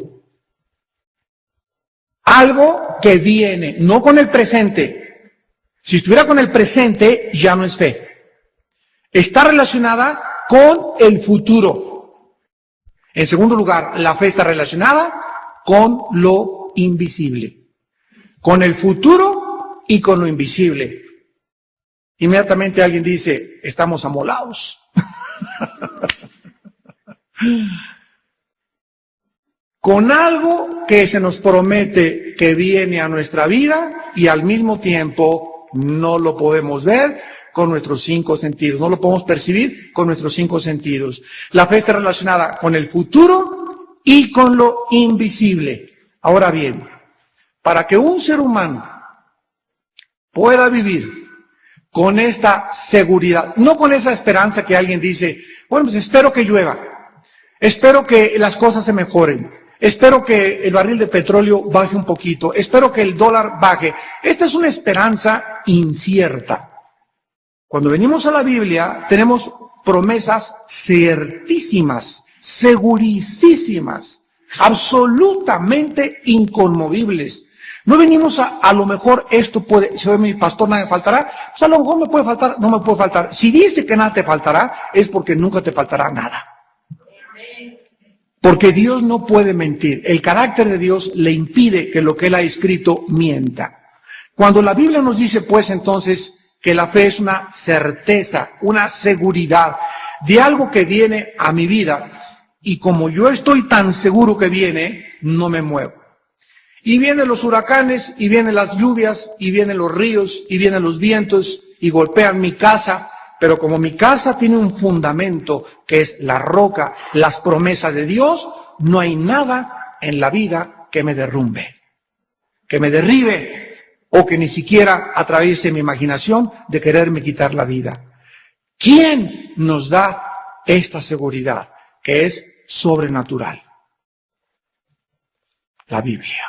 Speaker 1: Algo que viene, no con el presente. Si estuviera con el presente, ya no es fe. Está relacionada con el futuro. En segundo lugar, la fe está relacionada con lo invisible. Con el futuro y con lo invisible. Inmediatamente alguien dice, estamos amolados. Con algo que se nos promete que viene a nuestra vida y al mismo tiempo no lo podemos ver con nuestros 5 sentidos, no lo podemos percibir con nuestros 5 sentidos. La fe está relacionada con el futuro y con lo invisible. Ahora bien, para que un ser humano pueda vivir con esta seguridad, no con esa esperanza que alguien dice, bueno, pues espero que llueva, espero que las cosas se mejoren, espero que el barril de petróleo baje un poquito, espero que el dólar baje. Esta es una esperanza incierta. Cuando venimos a la Biblia, tenemos promesas certísimas, segurísimas, absolutamente inconmovibles. No venimos a lo mejor esto puede, si hoy mi pastor nada me faltará, pues a lo mejor me puede faltar, no me puede faltar. Si dice que nada te faltará, es porque nunca te faltará nada. Porque Dios no puede mentir. El carácter de Dios le impide que lo que Él ha escrito mienta. Cuando la Biblia nos dice, pues entonces, que la fe es una certeza, una seguridad de algo que viene a mi vida, y como yo estoy tan seguro que viene, no me muevo. Y vienen los huracanes, y vienen las lluvias, y vienen los ríos, y vienen los vientos, y golpean mi casa, pero como mi casa tiene un fundamento, que es la roca, las promesas de Dios, no hay nada en la vida que me derrumbe, que me derribe, o que ni siquiera atraviese mi imaginación de quererme quitar la vida. ¿Quién nos da esta seguridad, que es sobrenatural? La Biblia.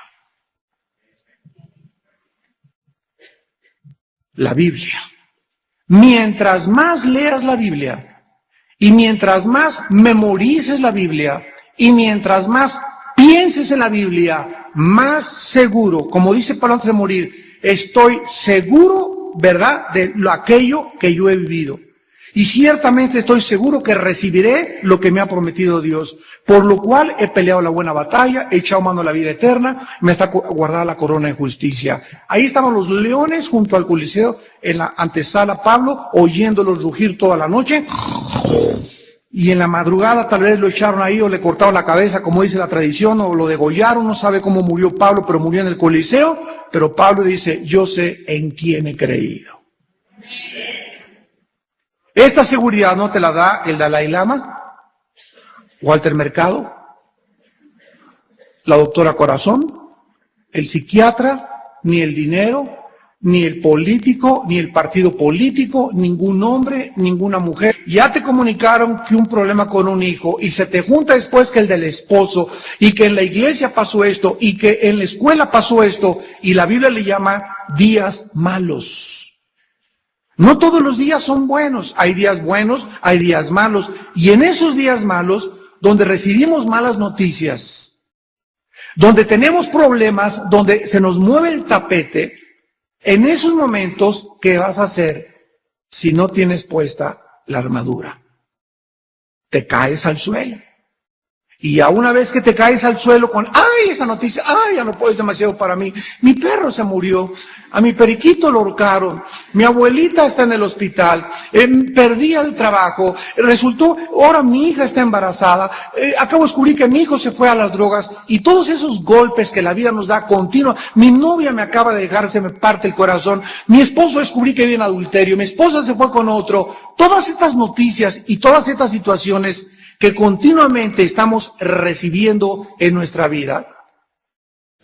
Speaker 1: La Biblia. Mientras más leas la Biblia, y mientras más memorices la Biblia, y mientras más pienses en la Biblia, más seguro, como dice Pablo antes de morir, estoy seguro, ¿verdad?, de aquello que yo he vivido. Y ciertamente estoy seguro que recibiré lo que me ha prometido Dios. Por lo cual he peleado la buena batalla, he echado mano a la vida eterna, me está guardada la corona de justicia. Ahí estaban los leones junto al Coliseo, en la antesala Pablo, oyéndolos rugir toda la noche. Y en la madrugada tal vez lo echaron ahí o le cortaron la cabeza, como dice la tradición, o lo degollaron, no sabe cómo murió Pablo, pero murió en el Coliseo. Pero Pablo dice, yo sé en quién he creído. Esta seguridad no te la da el Dalai Lama, Walter Mercado, la doctora Corazón, el psiquiatra, ni el dinero, ni el político, ni el partido político, ningún hombre, ninguna mujer. Ya te comunicaron que un problema con un hijo y se te junta después que el del esposo, y que en la iglesia pasó esto, y que en la escuela pasó esto, y la Biblia le llama días malos. No todos los días son buenos, hay días buenos, hay días malos, y en esos días malos, donde recibimos malas noticias, donde tenemos problemas, donde se nos mueve el tapete, en esos momentos, ¿qué vas a hacer si no tienes puesta la armadura? Te caes al suelo. Y a una vez que te caes al suelo con, ay, esa noticia, ay, ya no puedo, es demasiado para mí. Mi perro se murió, a mi periquito lo ahorcaron, mi abuelita está en el hospital, perdí el trabajo, resultó, ahora mi hija está embarazada, acabo de descubrir que mi hijo se fue a las drogas, y todos esos golpes que la vida nos da continua. Mi novia me acaba de dejar, se me parte el corazón, mi esposo descubrí que vive en adulterio, mi esposa se fue con otro. Todas estas noticias y todas estas situaciones que continuamente estamos recibiendo en nuestra vida,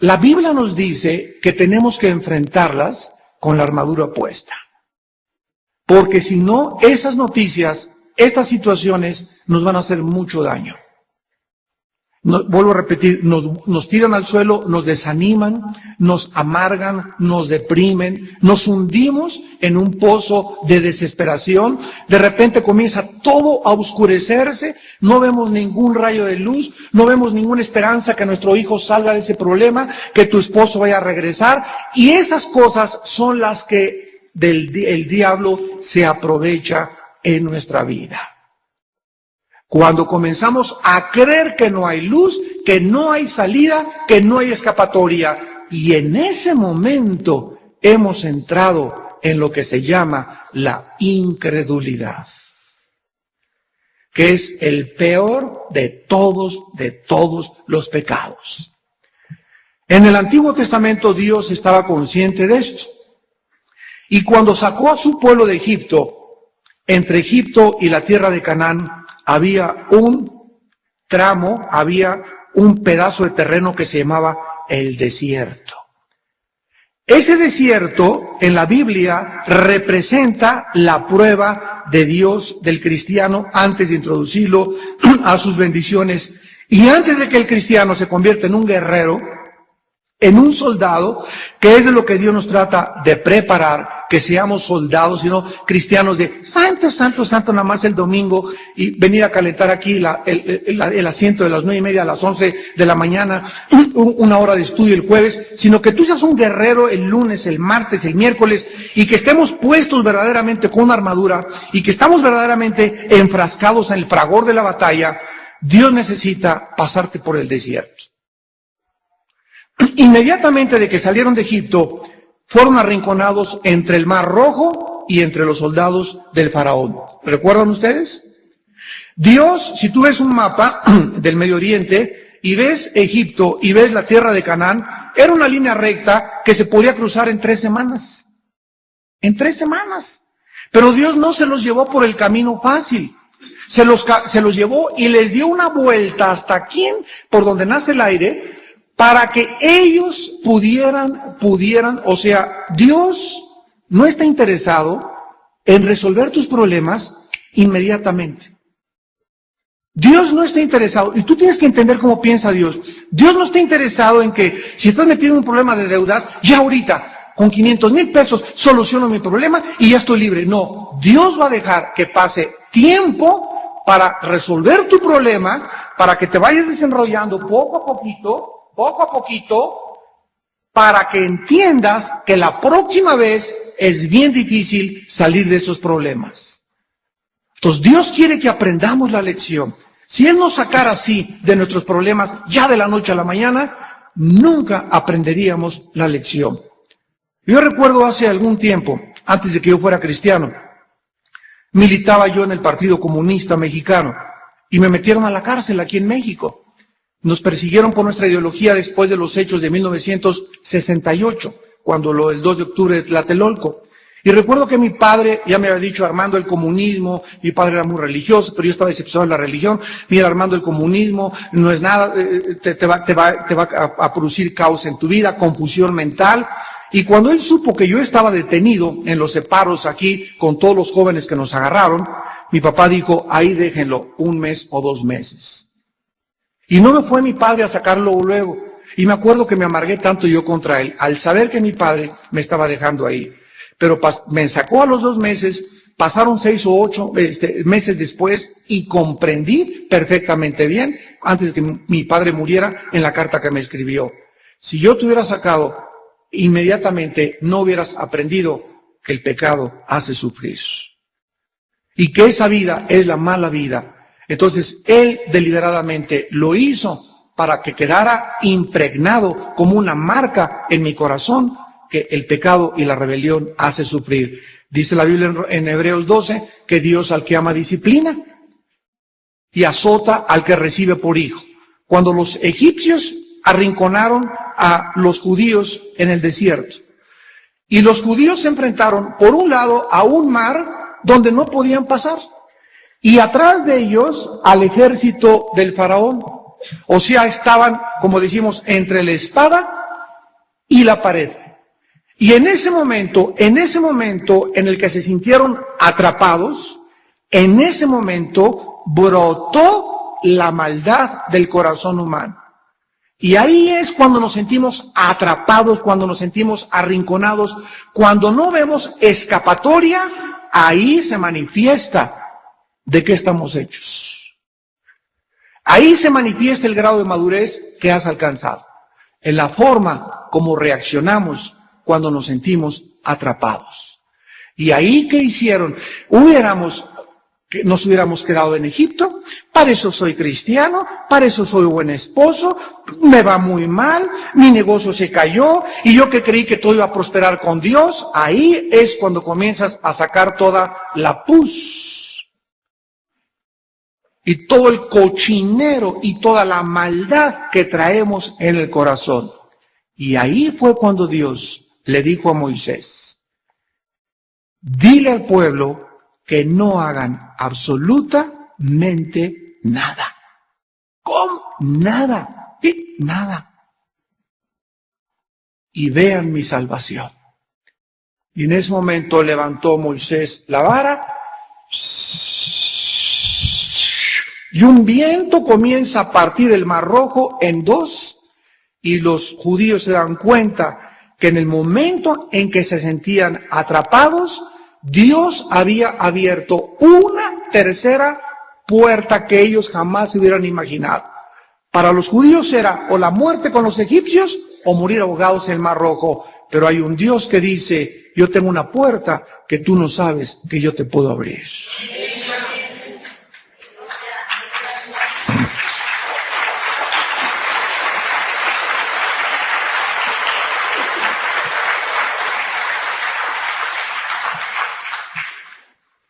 Speaker 1: la Biblia nos dice que tenemos que enfrentarlas con la armadura puesta. Porque si no, esas noticias, estas situaciones nos van a hacer mucho daño. Vuelvo a repetir, nos tiran al suelo, nos desaniman, nos amargan, nos deprimen, nos hundimos en un pozo de desesperación. De repente comienza todo a oscurecerse, no vemos ningún rayo de luz, no vemos ninguna esperanza que nuestro hijo salga de ese problema, que tu esposo vaya a regresar. Y esas cosas son las que el diablo se aprovecha en nuestra vida. Cuando comenzamos a creer que no hay luz, que no hay salida, que no hay escapatoria. Y en ese momento hemos entrado en lo que se llama la incredulidad, que es el peor de todos los pecados. En el Antiguo Testamento Dios estaba consciente de esto. Y cuando sacó a su pueblo de Egipto, entre Egipto y la tierra de Canaán, había un tramo, había un pedazo de terreno que se llamaba el desierto. Ese desierto en la Biblia representa la prueba de Dios del cristiano antes de introducirlo a sus bendiciones y antes de que el cristiano se convierta en un guerrero, en un soldado, que es de lo que Dios nos trata de preparar, que seamos soldados, sino cristianos de santo, santo, santo, nada más el domingo, y venir a calentar aquí el asiento de las 9:30 a las 11 de la mañana, una hora de estudio el jueves, sino que tú seas un guerrero el lunes, el martes, el miércoles, y que estemos puestos verdaderamente con una armadura, y que estamos verdaderamente enfrascados en el fragor de la batalla. Dios necesita pasarte por el desierto. Inmediatamente de que salieron de Egipto, fueron arrinconados entre el Mar Rojo y entre los soldados del faraón. ¿Recuerdan ustedes? Dios, si tú ves un mapa del Medio Oriente y ves Egipto y ves la tierra de Canaán, era una línea recta que se podía cruzar en 3 semanas. En 3 semanas. Pero Dios no se los llevó por el camino fácil. Se los llevó y les dio una vuelta hasta aquí, por donde nace el aire, para que ellos pudieran, o sea, Dios no está interesado en resolver tus problemas inmediatamente. Dios no está interesado, y tú tienes que entender cómo piensa Dios. Dios no está interesado en que si estás metido en un problema de deudas, ya ahorita, con 500,000 pesos, soluciono mi problema y ya estoy libre. No, Dios va a dejar que pase tiempo para resolver tu problema, para que te vayas desenrollando poco a poquito, para que entiendas que la próxima vez es bien difícil salir de esos problemas. Entonces Dios quiere que aprendamos la lección. Si Él nos sacara así de nuestros problemas ya de la noche a la mañana, nunca aprenderíamos la lección. Yo recuerdo hace algún tiempo, antes de que yo fuera cristiano, militaba yo en el Partido Comunista Mexicano y me metieron a la cárcel aquí en México. Nos persiguieron por nuestra ideología después de los hechos de 1968, cuando el 2 de octubre de Tlatelolco. Y recuerdo que mi padre ya me había dicho, Armando, el comunismo, mi padre era muy religioso, pero yo estaba decepcionado de la religión. Mira, Armando, el comunismo no es nada, te va a producir caos en tu vida, confusión mental. Y cuando él supo que yo estaba detenido en los separos aquí con todos los jóvenes que nos agarraron, mi papá dijo, ahí déjenlo 1 mes o 2 meses. Y no me fue mi padre a sacarlo luego. Y me acuerdo que me amargué tanto yo contra él, al saber que mi padre me estaba dejando ahí. Pero me sacó a los 2 meses, pasaron 6 o 8 meses después y comprendí perfectamente bien, antes de que mi padre muriera, en la carta que me escribió. Si yo te hubiera sacado, inmediatamente no hubieras aprendido que el pecado hace sufrir. Y que esa vida es la mala vida. Entonces, Él deliberadamente lo hizo para que quedara impregnado como una marca en mi corazón que el pecado y la rebelión hace sufrir. Dice la Biblia en Hebreos 12 que Dios al que ama disciplina y azota al que recibe por hijo. Cuando los egipcios arrinconaron a los judíos en el desierto, y los judíos se enfrentaron, por un lado, a un mar donde no podían pasar, y atrás de ellos al ejército del faraón. O sea, estaban, como decimos, entre la espada y la pared. Y en ese momento en el que se sintieron atrapados, en ese momento brotó la maldad del corazón humano. Y ahí es cuando nos sentimos atrapados, cuando nos sentimos arrinconados, cuando no vemos escapatoria, ahí se manifiesta de qué estamos hechos. Ahí se manifiesta el grado de madurez que has alcanzado, en la forma como reaccionamos cuando nos sentimos atrapados. Y ahí, ¿qué hicieron? Nos hubiéramos quedado en Egipto, para eso soy cristiano, para eso soy buen esposo, me va muy mal, mi negocio se cayó, y yo que creí que todo iba a prosperar con Dios. Ahí es cuando comienzas a sacar toda la pus, y todo el cochinero, y toda la maldad que traemos en el corazón. Y ahí fue cuando Dios le dijo a Moisés: dile al pueblo que no hagan absolutamente nada. ¿Cómo? Nada. ¿Qué? Nada. Y vean mi salvación. Y en ese momento levantó Moisés la vara, y un viento comienza a partir el Mar Rojo en dos, y los judíos se dan cuenta que en el momento en que se sentían atrapados, Dios había abierto una tercera puerta que ellos jamás se hubieran imaginado. Para los judíos era o la muerte con los egipcios o morir ahogados en el Mar Rojo. Pero hay un Dios que dice: yo tengo una puerta que tú no sabes que yo te puedo abrir.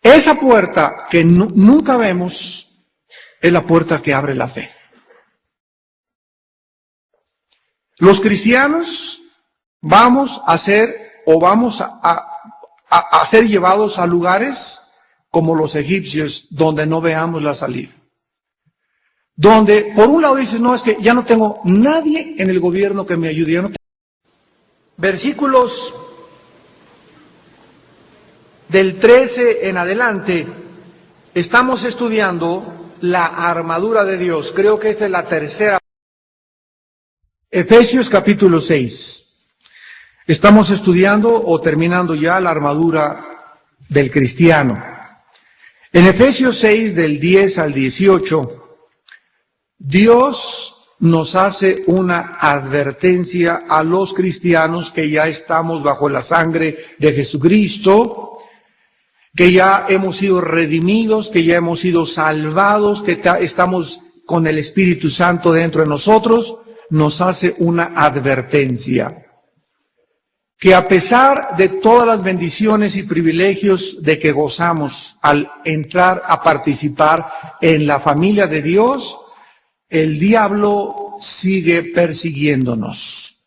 Speaker 1: Esa puerta que nunca vemos es la puerta que abre la fe. Los cristianos vamos a ser llevados a lugares como los egipcios, donde no veamos la salida. Donde por un lado dices: no, es que ya no tengo nadie en el gobierno que me ayude. Versículos del 13 en adelante, estamos estudiando la armadura de Dios. Creo que esta es la tercera. Efesios capítulo 6. Estamos estudiando o terminando ya la armadura del cristiano. En Efesios 6, del 10 al 18, Dios nos hace una advertencia a los cristianos que ya estamos bajo la sangre de Jesucristo, que ya hemos sido redimidos, que ya hemos sido salvados, que estamos con el Espíritu Santo dentro de nosotros. Nos hace una advertencia, que a pesar de todas las bendiciones y privilegios de que gozamos al entrar a participar en la familia de Dios, el diablo sigue persiguiéndonos.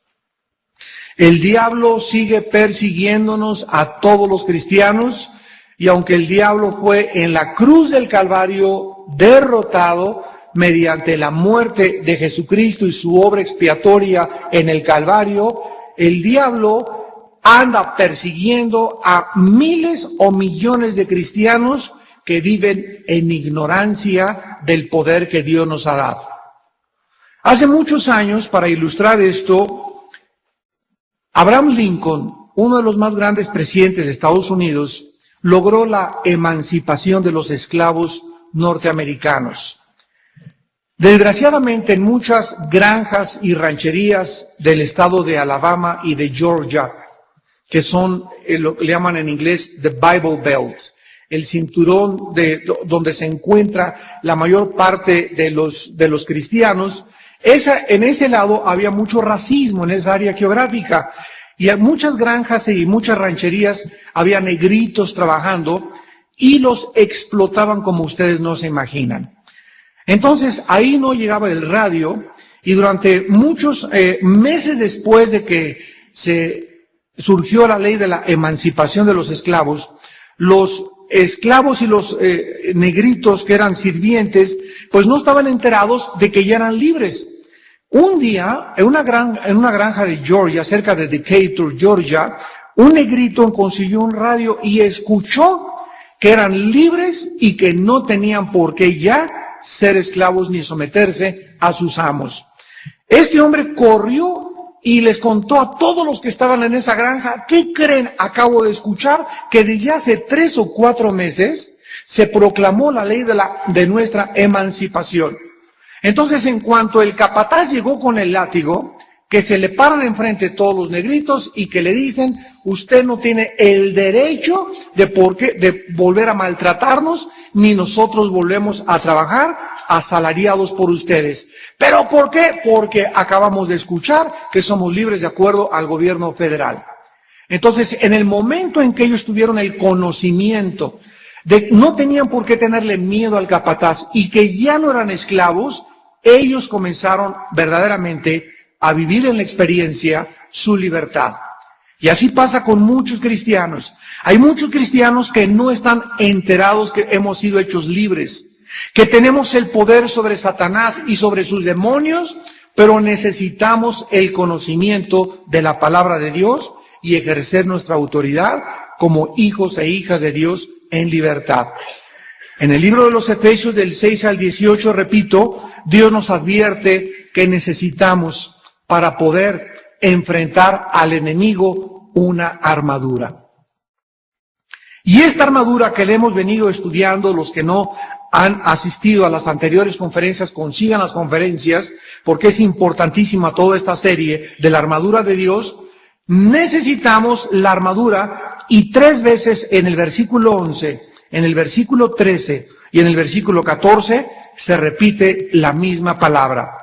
Speaker 1: El diablo sigue persiguiéndonos a todos los cristianos. Y aunque el diablo fue en la cruz del Calvario derrotado mediante la muerte de Jesucristo y su obra expiatoria en el Calvario, el diablo anda persiguiendo a miles o millones de cristianos que viven en ignorancia del poder que Dios nos ha dado. Hace muchos años, para ilustrar esto, Abraham Lincoln, uno de los más grandes presidentes de Estados Unidos, logró la emancipación de los esclavos norteamericanos. Desgraciadamente, en muchas granjas y rancherías del estado de Alabama y de Georgia, que son, le llaman en inglés, the Bible Belt, el cinturón donde se encuentra la mayor parte de los cristianos, en ese lado había mucho racismo en esa área geográfica. Y en muchas granjas y muchas rancherías había negritos trabajando y los explotaban como ustedes no se imaginan. Entonces ahí no llegaba el radio y durante muchos meses después de que se surgió la ley de la emancipación de los esclavos y los negritos que eran sirvientes, pues no estaban enterados de que ya eran libres. Un día, en una granja de Georgia, cerca de Decatur, Georgia, un negrito consiguió un radio y escuchó que eran libres y que no tenían por qué ya ser esclavos ni someterse a sus amos. Este hombre corrió y les contó a todos los que estaban en esa granja: ¿qué creen? Acabo de escuchar que desde hace 3 o 4 meses se proclamó la ley de nuestra emancipación. Entonces, en cuanto el capataz llegó con el látigo, que se le paran enfrente todos los negritos y que le dicen: usted no tiene el derecho de volver a maltratarnos, ni nosotros volvemos a trabajar asalariados por ustedes. ¿Pero por qué? Porque acabamos de escuchar que somos libres de acuerdo al gobierno federal. Entonces, en el momento en que ellos tuvieron el conocimiento de no tenían por qué tenerle miedo al capataz y que ya no eran esclavos, ellos comenzaron verdaderamente a vivir en la experiencia su libertad. Y así pasa con muchos cristianos. Hay muchos cristianos que no están enterados que hemos sido hechos libres, que tenemos el poder sobre Satanás y sobre sus demonios, pero necesitamos el conocimiento de la palabra de Dios y ejercer nuestra autoridad como hijos e hijas de Dios en libertad. En el libro de los Efesios del 6 al 18, repito, Dios nos advierte que necesitamos, para poder enfrentar al enemigo, una armadura. Y esta armadura que le hemos venido estudiando, los que no han asistido a las anteriores conferencias, consigan las conferencias, porque es importantísima toda esta serie de la armadura de Dios. Necesitamos la armadura, y 3 veces en el versículo 11, en el versículo 13 y en el versículo 14 se repite la misma palabra.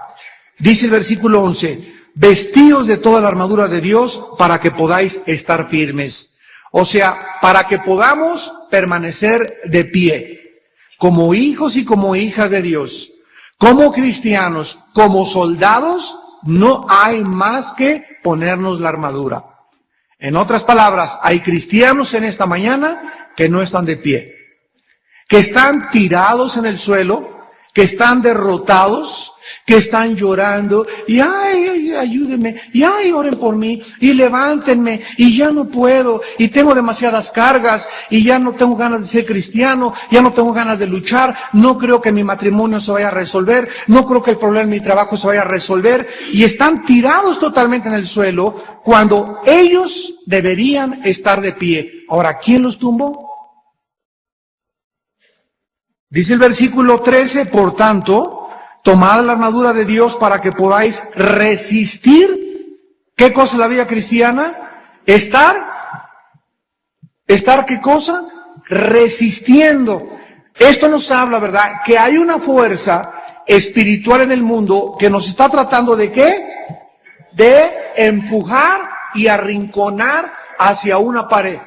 Speaker 1: Dice el versículo 11: vestíos de toda la armadura de Dios para que podáis estar firmes. O sea, para que podamos permanecer de pie, como hijos y como hijas de Dios, como cristianos, como soldados, no hay más que ponernos la armadura. En otras palabras, hay cristianos en esta mañana que no están de pie, que están tirados en el suelo, que están derrotados, que están llorando, y ay, ayúdenme, y ay, oren por mí, y levántenme, y ya no puedo, y tengo demasiadas cargas, y ya no tengo ganas de ser cristiano, ya no tengo ganas de luchar, no creo que mi matrimonio se vaya a resolver, no creo que el problema de mi trabajo se vaya a resolver, y están tirados totalmente en el suelo, cuando ellos deberían estar de pie. Ahora, ¿quién los tumbó? Dice el versículo 13, por tanto, tomad la armadura de Dios para que podáis resistir. ¿Qué cosa es la vida cristiana? ¿Estar qué cosa? Resistiendo. Esto nos habla, ¿verdad?, que hay una fuerza espiritual en el mundo que nos está tratando ¿de qué? De empujar y arrinconar hacia una pared.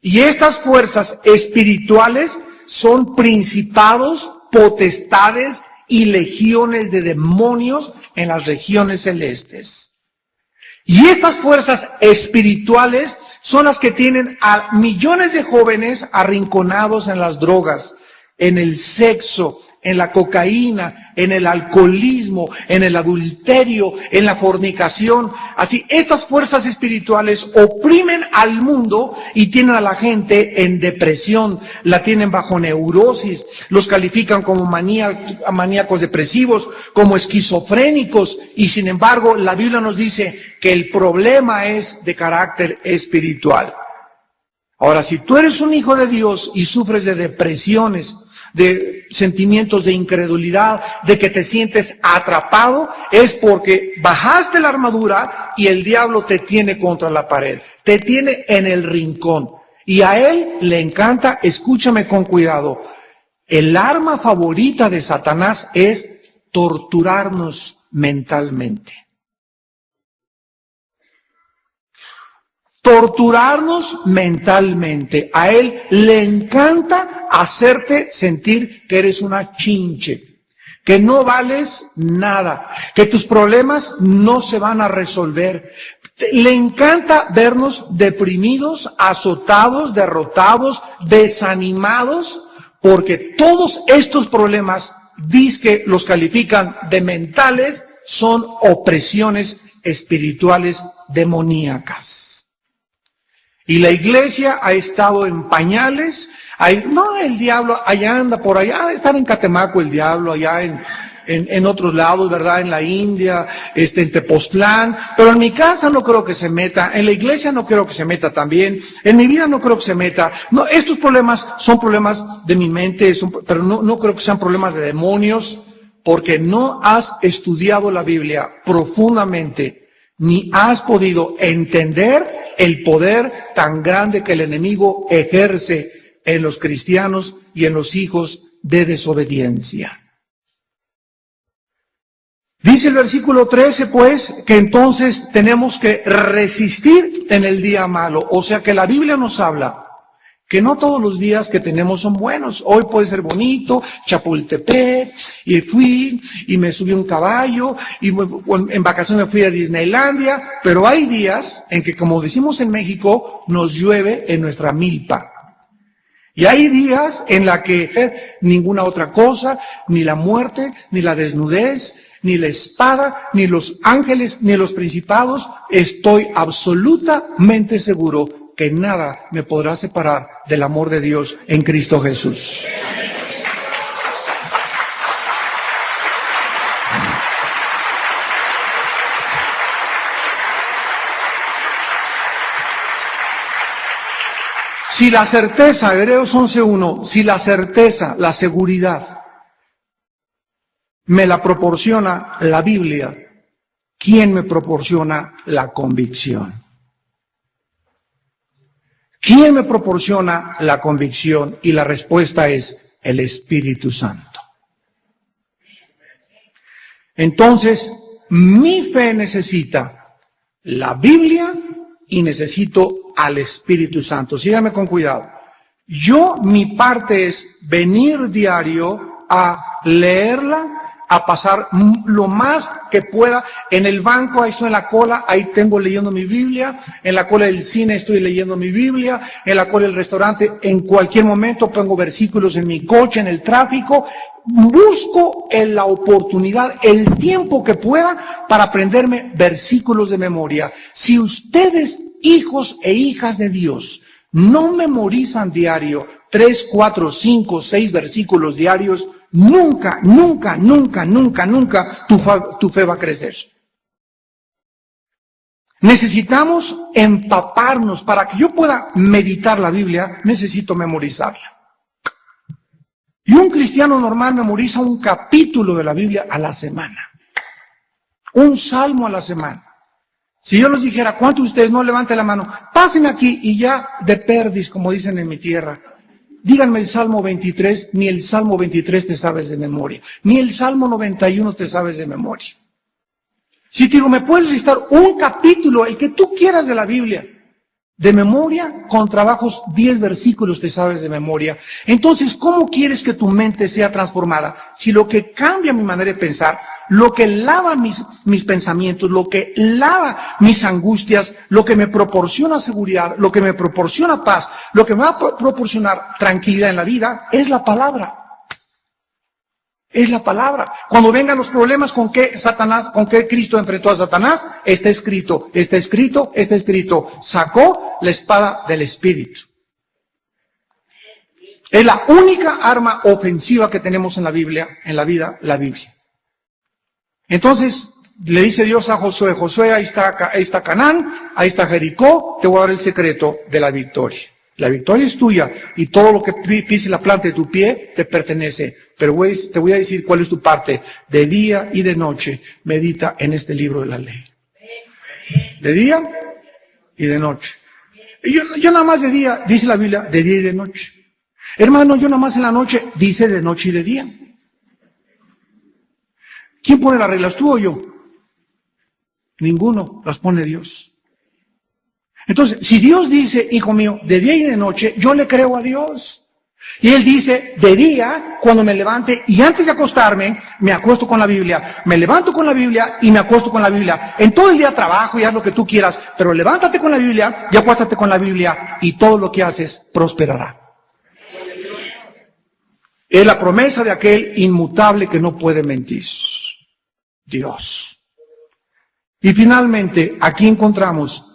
Speaker 1: Y estas fuerzas espirituales son principados, potestades y legiones de demonios en las regiones celestes. Y estas fuerzas espirituales son las que tienen a millones de jóvenes arrinconados en las drogas, en el sexo, en la cocaína, en el alcoholismo, en el adulterio, en la fornicación. Así, estas fuerzas espirituales oprimen al mundo y tienen a la gente en depresión, la tienen bajo neurosis, los califican como maníacos depresivos, como esquizofrénicos, y sin embargo la Biblia nos dice que el problema es de carácter espiritual. Ahora, si tú eres un hijo de Dios y sufres de depresiones, de sentimientos de incredulidad, de que te sientes atrapado, es porque bajaste la armadura y el diablo te tiene contra la pared, te tiene en el rincón. Y a él le encanta, escúchame con cuidado, el arma favorita de Satanás es torturarnos mentalmente. Torturarnos mentalmente. A él le encanta hacerte sentir que eres una chinche, que no vales nada, que tus problemas no se van a resolver. Le encanta vernos deprimidos, azotados, derrotados, desanimados, porque todos estos problemas, dizque los califican de mentales, son opresiones espirituales demoníacas. Y la iglesia ha estado en pañales. No, el diablo allá anda por allá, estar en Catemaco el diablo, allá en otros lados, ¿verdad? En la India, en Tepoztlán. Pero en mi casa no creo que se meta, en la iglesia no creo que se meta también, en mi vida no creo que se meta. No, estos problemas son problemas de mi mente, pero no creo que sean problemas de demonios, porque no has estudiado la Biblia profundamente, ni has podido entender el poder tan grande que el enemigo ejerce en los cristianos y en los hijos de desobediencia. Dice el versículo 13, pues, que entonces tenemos que resistir en el día malo. O sea que la Biblia nos habla que no todos los días que tenemos son buenos. Hoy puede ser bonito, Chapultepec, y fui, y me subí a un caballo, y en vacaciones me fui a Disneylandia, pero hay días en que, como decimos en México, nos llueve en nuestra milpa. Y hay días en la que ninguna otra cosa, ni la muerte, ni la desnudez, ni la espada, ni los ángeles, ni los principados, estoy absolutamente seguro que nada me podrá separar del amor de Dios en Cristo Jesús. Si la certeza, Hebreos 11:1, si la certeza, la seguridad, me la proporciona la Biblia, ¿quién me proporciona la convicción? ¿Quién me proporciona la convicción? Y la respuesta es el Espíritu Santo. Entonces, mi fe necesita la Biblia y necesito al Espíritu Santo. Síganme con cuidado. Mi parte es venir diario a leerla, a pasar lo más que pueda. En el banco, ahí estoy en la cola, ahí tengo leyendo mi Biblia. En la cola del cine estoy leyendo mi Biblia. En la cola del restaurante, en cualquier momento pongo versículos en mi coche, en el tráfico. Busco en la oportunidad, el tiempo que pueda para aprenderme versículos de memoria. Si ustedes, hijos e hijas de Dios, no memorizan diario 3, 4, 5, 6 versículos diarios, nunca tu fe va a crecer. Necesitamos empaparnos. Para que yo pueda meditar la Biblia, necesito memorizarla. Y un cristiano normal memoriza un capítulo de la Biblia a la semana. Un salmo a la semana. Si yo les dijera, ¿cuántos de ustedes no levanten la mano? Pasen aquí y ya de perdis, como dicen en mi tierra. Díganme el Salmo 23, ni el Salmo 23 te sabes de memoria, ni el Salmo 91 te sabes de memoria. Si te digo, ¿me puedes recitar un capítulo, el que tú quieras de la Biblia, de memoria? Con trabajos, 10 versículos te sabes de memoria. Entonces, ¿cómo quieres que tu mente sea transformada? Si lo que cambia mi manera de pensar, lo que lava mis pensamientos, lo que lava mis angustias, lo que me proporciona seguridad, lo que me proporciona paz, lo que me va a proporcionar tranquilidad en la vida, es la palabra. Es la palabra. Cuando vengan los problemas, ¿con qué Cristo enfrentó a Satanás? Está escrito, está escrito, está escrito. Sacó la espada del Espíritu. Es la única arma ofensiva que tenemos en la Biblia, en la vida, la Biblia. Entonces, le dice Dios a Josué, Josué, ahí está Canaán, ahí está Jericó, te voy a dar el secreto de la victoria. La victoria es tuya y todo lo que pise la planta de tu pie te pertenece. Pero te voy a decir cuál es tu parte. De día y de noche medita en este libro de la ley. De día y de noche. Yo nada más de día, dice la Biblia, de día y de noche. Hermano, yo nada más en la noche, dice de noche y de día. ¿Quién pone las reglas, tú o yo? Ninguno, las pone Dios. Entonces, si Dios dice, hijo mío, de día y de noche, yo le creo a Dios. Y Él dice, de día, cuando me levante, y antes de acostarme, me acuesto con la Biblia. Me levanto con la Biblia y me acuesto con la Biblia. En todo el día trabajo y haz lo que tú quieras, pero levántate con la Biblia y acuéstate con la Biblia y todo lo que haces prosperará. Es la promesa de aquel inmutable que no puede mentir. Dios. Y finalmente, aquí encontramos,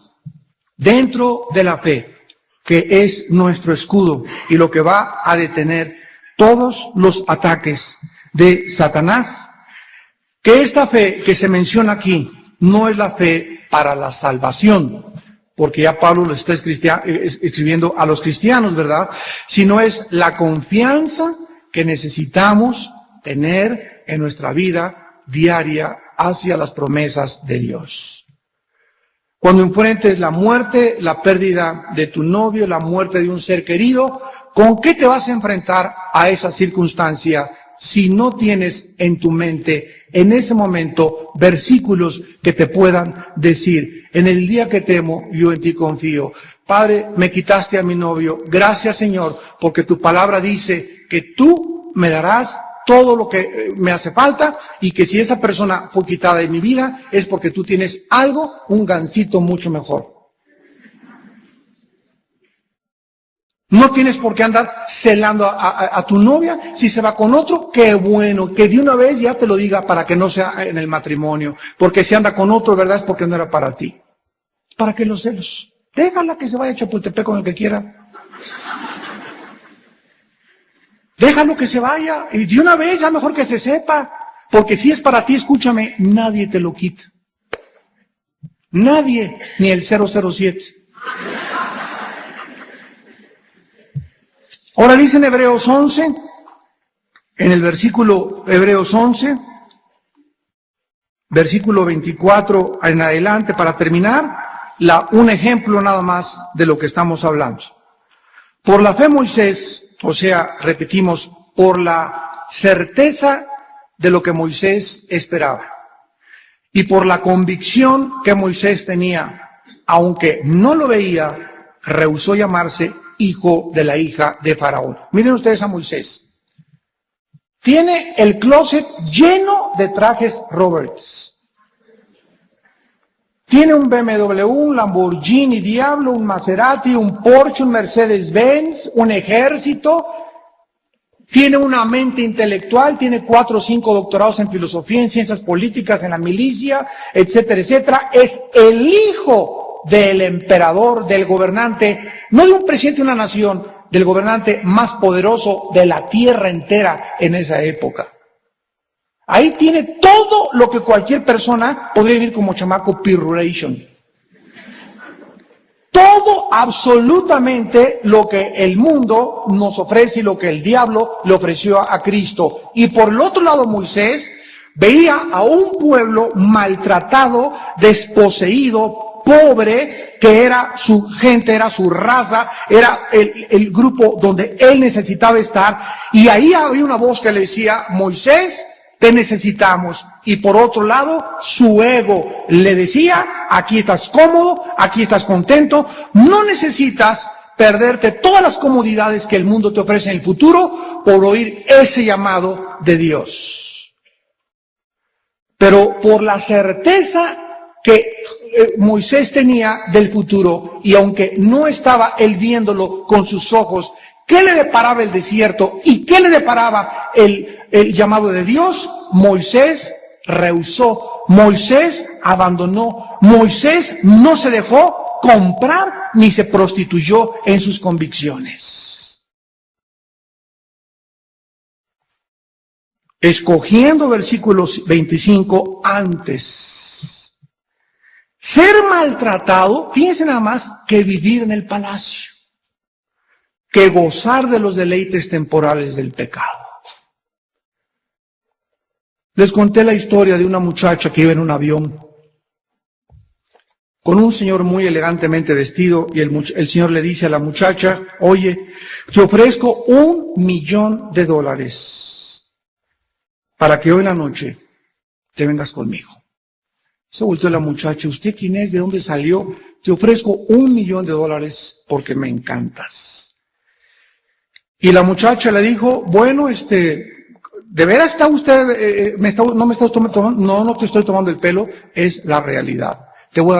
Speaker 1: dentro de la fe, que es nuestro escudo y lo que va a detener todos los ataques de Satanás, que esta fe que se menciona aquí no es la fe para la salvación, porque ya Pablo lo está escribiendo a los cristianos, ¿verdad? Sino es la confianza que necesitamos tener en nuestra vida diaria hacia las promesas de Dios. Cuando enfrentes la muerte, la pérdida de tu novio, la muerte de un ser querido, ¿con qué te vas a enfrentar a esa circunstancia si no tienes en tu mente en ese momento versículos que te puedan decir, en el día que temo, yo en ti confío? Padre, me quitaste a mi novio, gracias Señor, porque tu palabra dice que tú me darás todo lo que me hace falta, y que si esa persona fue quitada de mi vida es porque tú tienes algo, un gancito mucho mejor. No tienes por qué andar celando a tu novia. Si se va con otro, qué bueno, que de una vez ya te lo diga para que no sea en el matrimonio. Porque si anda con otro, ¿verdad? Es porque no era para ti. ¿Para qué los celos? Déjala que se vaya a Chapultepec con el que quiera. Déjalo que se vaya, y de una vez ya mejor que se sepa, porque si es para ti, escúchame, nadie te lo quita. Nadie, ni el 007. Ahora dice en Hebreos 11, en el versículo Hebreos 11, versículo 24 en adelante, para terminar, un ejemplo nada más de lo que estamos hablando. Por la fe Moisés, o sea, repetimos, por la certeza de lo que Moisés esperaba y por la convicción que Moisés tenía, aunque no lo veía, rehusó llamarse hijo de la hija de Faraón. Miren ustedes a Moisés. Tiene el closet lleno de trajes Roberts. Tiene un BMW, un Lamborghini Diablo, un Maserati, un Porsche, un Mercedes-Benz, un ejército. Tiene una mente intelectual, tiene 4 o 5 doctorados en filosofía, en ciencias políticas, en la milicia, etcétera, etcétera. Es el hijo del emperador, del gobernante, no de un presidente de una nación, del gobernante más poderoso de la tierra entera en esa época. Ahí tiene todo lo que cualquier persona podría vivir como chamaco piruration. Todo absolutamente lo que el mundo nos ofrece y lo que el diablo le ofreció a Cristo. Y por el otro lado Moisés veía a un pueblo maltratado, desposeído, pobre, que era su gente, era su raza, era el grupo donde él necesitaba estar. Y ahí había una voz que le decía, Moisés, te necesitamos. Y por otro lado, su ego le decía, aquí estás cómodo, aquí estás contento, no necesitas perderte todas las comodidades que el mundo te ofrece en el futuro por oír ese llamado de Dios. Pero por la certeza que Moisés tenía del futuro, y aunque no estaba él viéndolo con sus ojos, ¿qué le deparaba el desierto y qué le deparaba el llamado de Dios? Moisés rehusó, Moisés abandonó, Moisés no se dejó comprar ni se prostituyó en sus convicciones. Escogiendo versículos 25 antes. Ser maltratado, fíjense nada más, que vivir en el palacio, que gozar de los deleites temporales del pecado. Les conté la historia de una muchacha que iba en un avión con un señor muy elegantemente vestido, y el señor le dice a la muchacha, oye, te ofrezco $1,000,000 para que hoy en la noche te vengas conmigo. Se volteó la muchacha, ¿usted quién es? ¿De dónde salió? Te ofrezco $1,000,000 porque me encantas. Y la muchacha le dijo, bueno, ¿de veras está usted, no me estás tomando? No te estoy tomando el pelo, es la realidad. Te voy a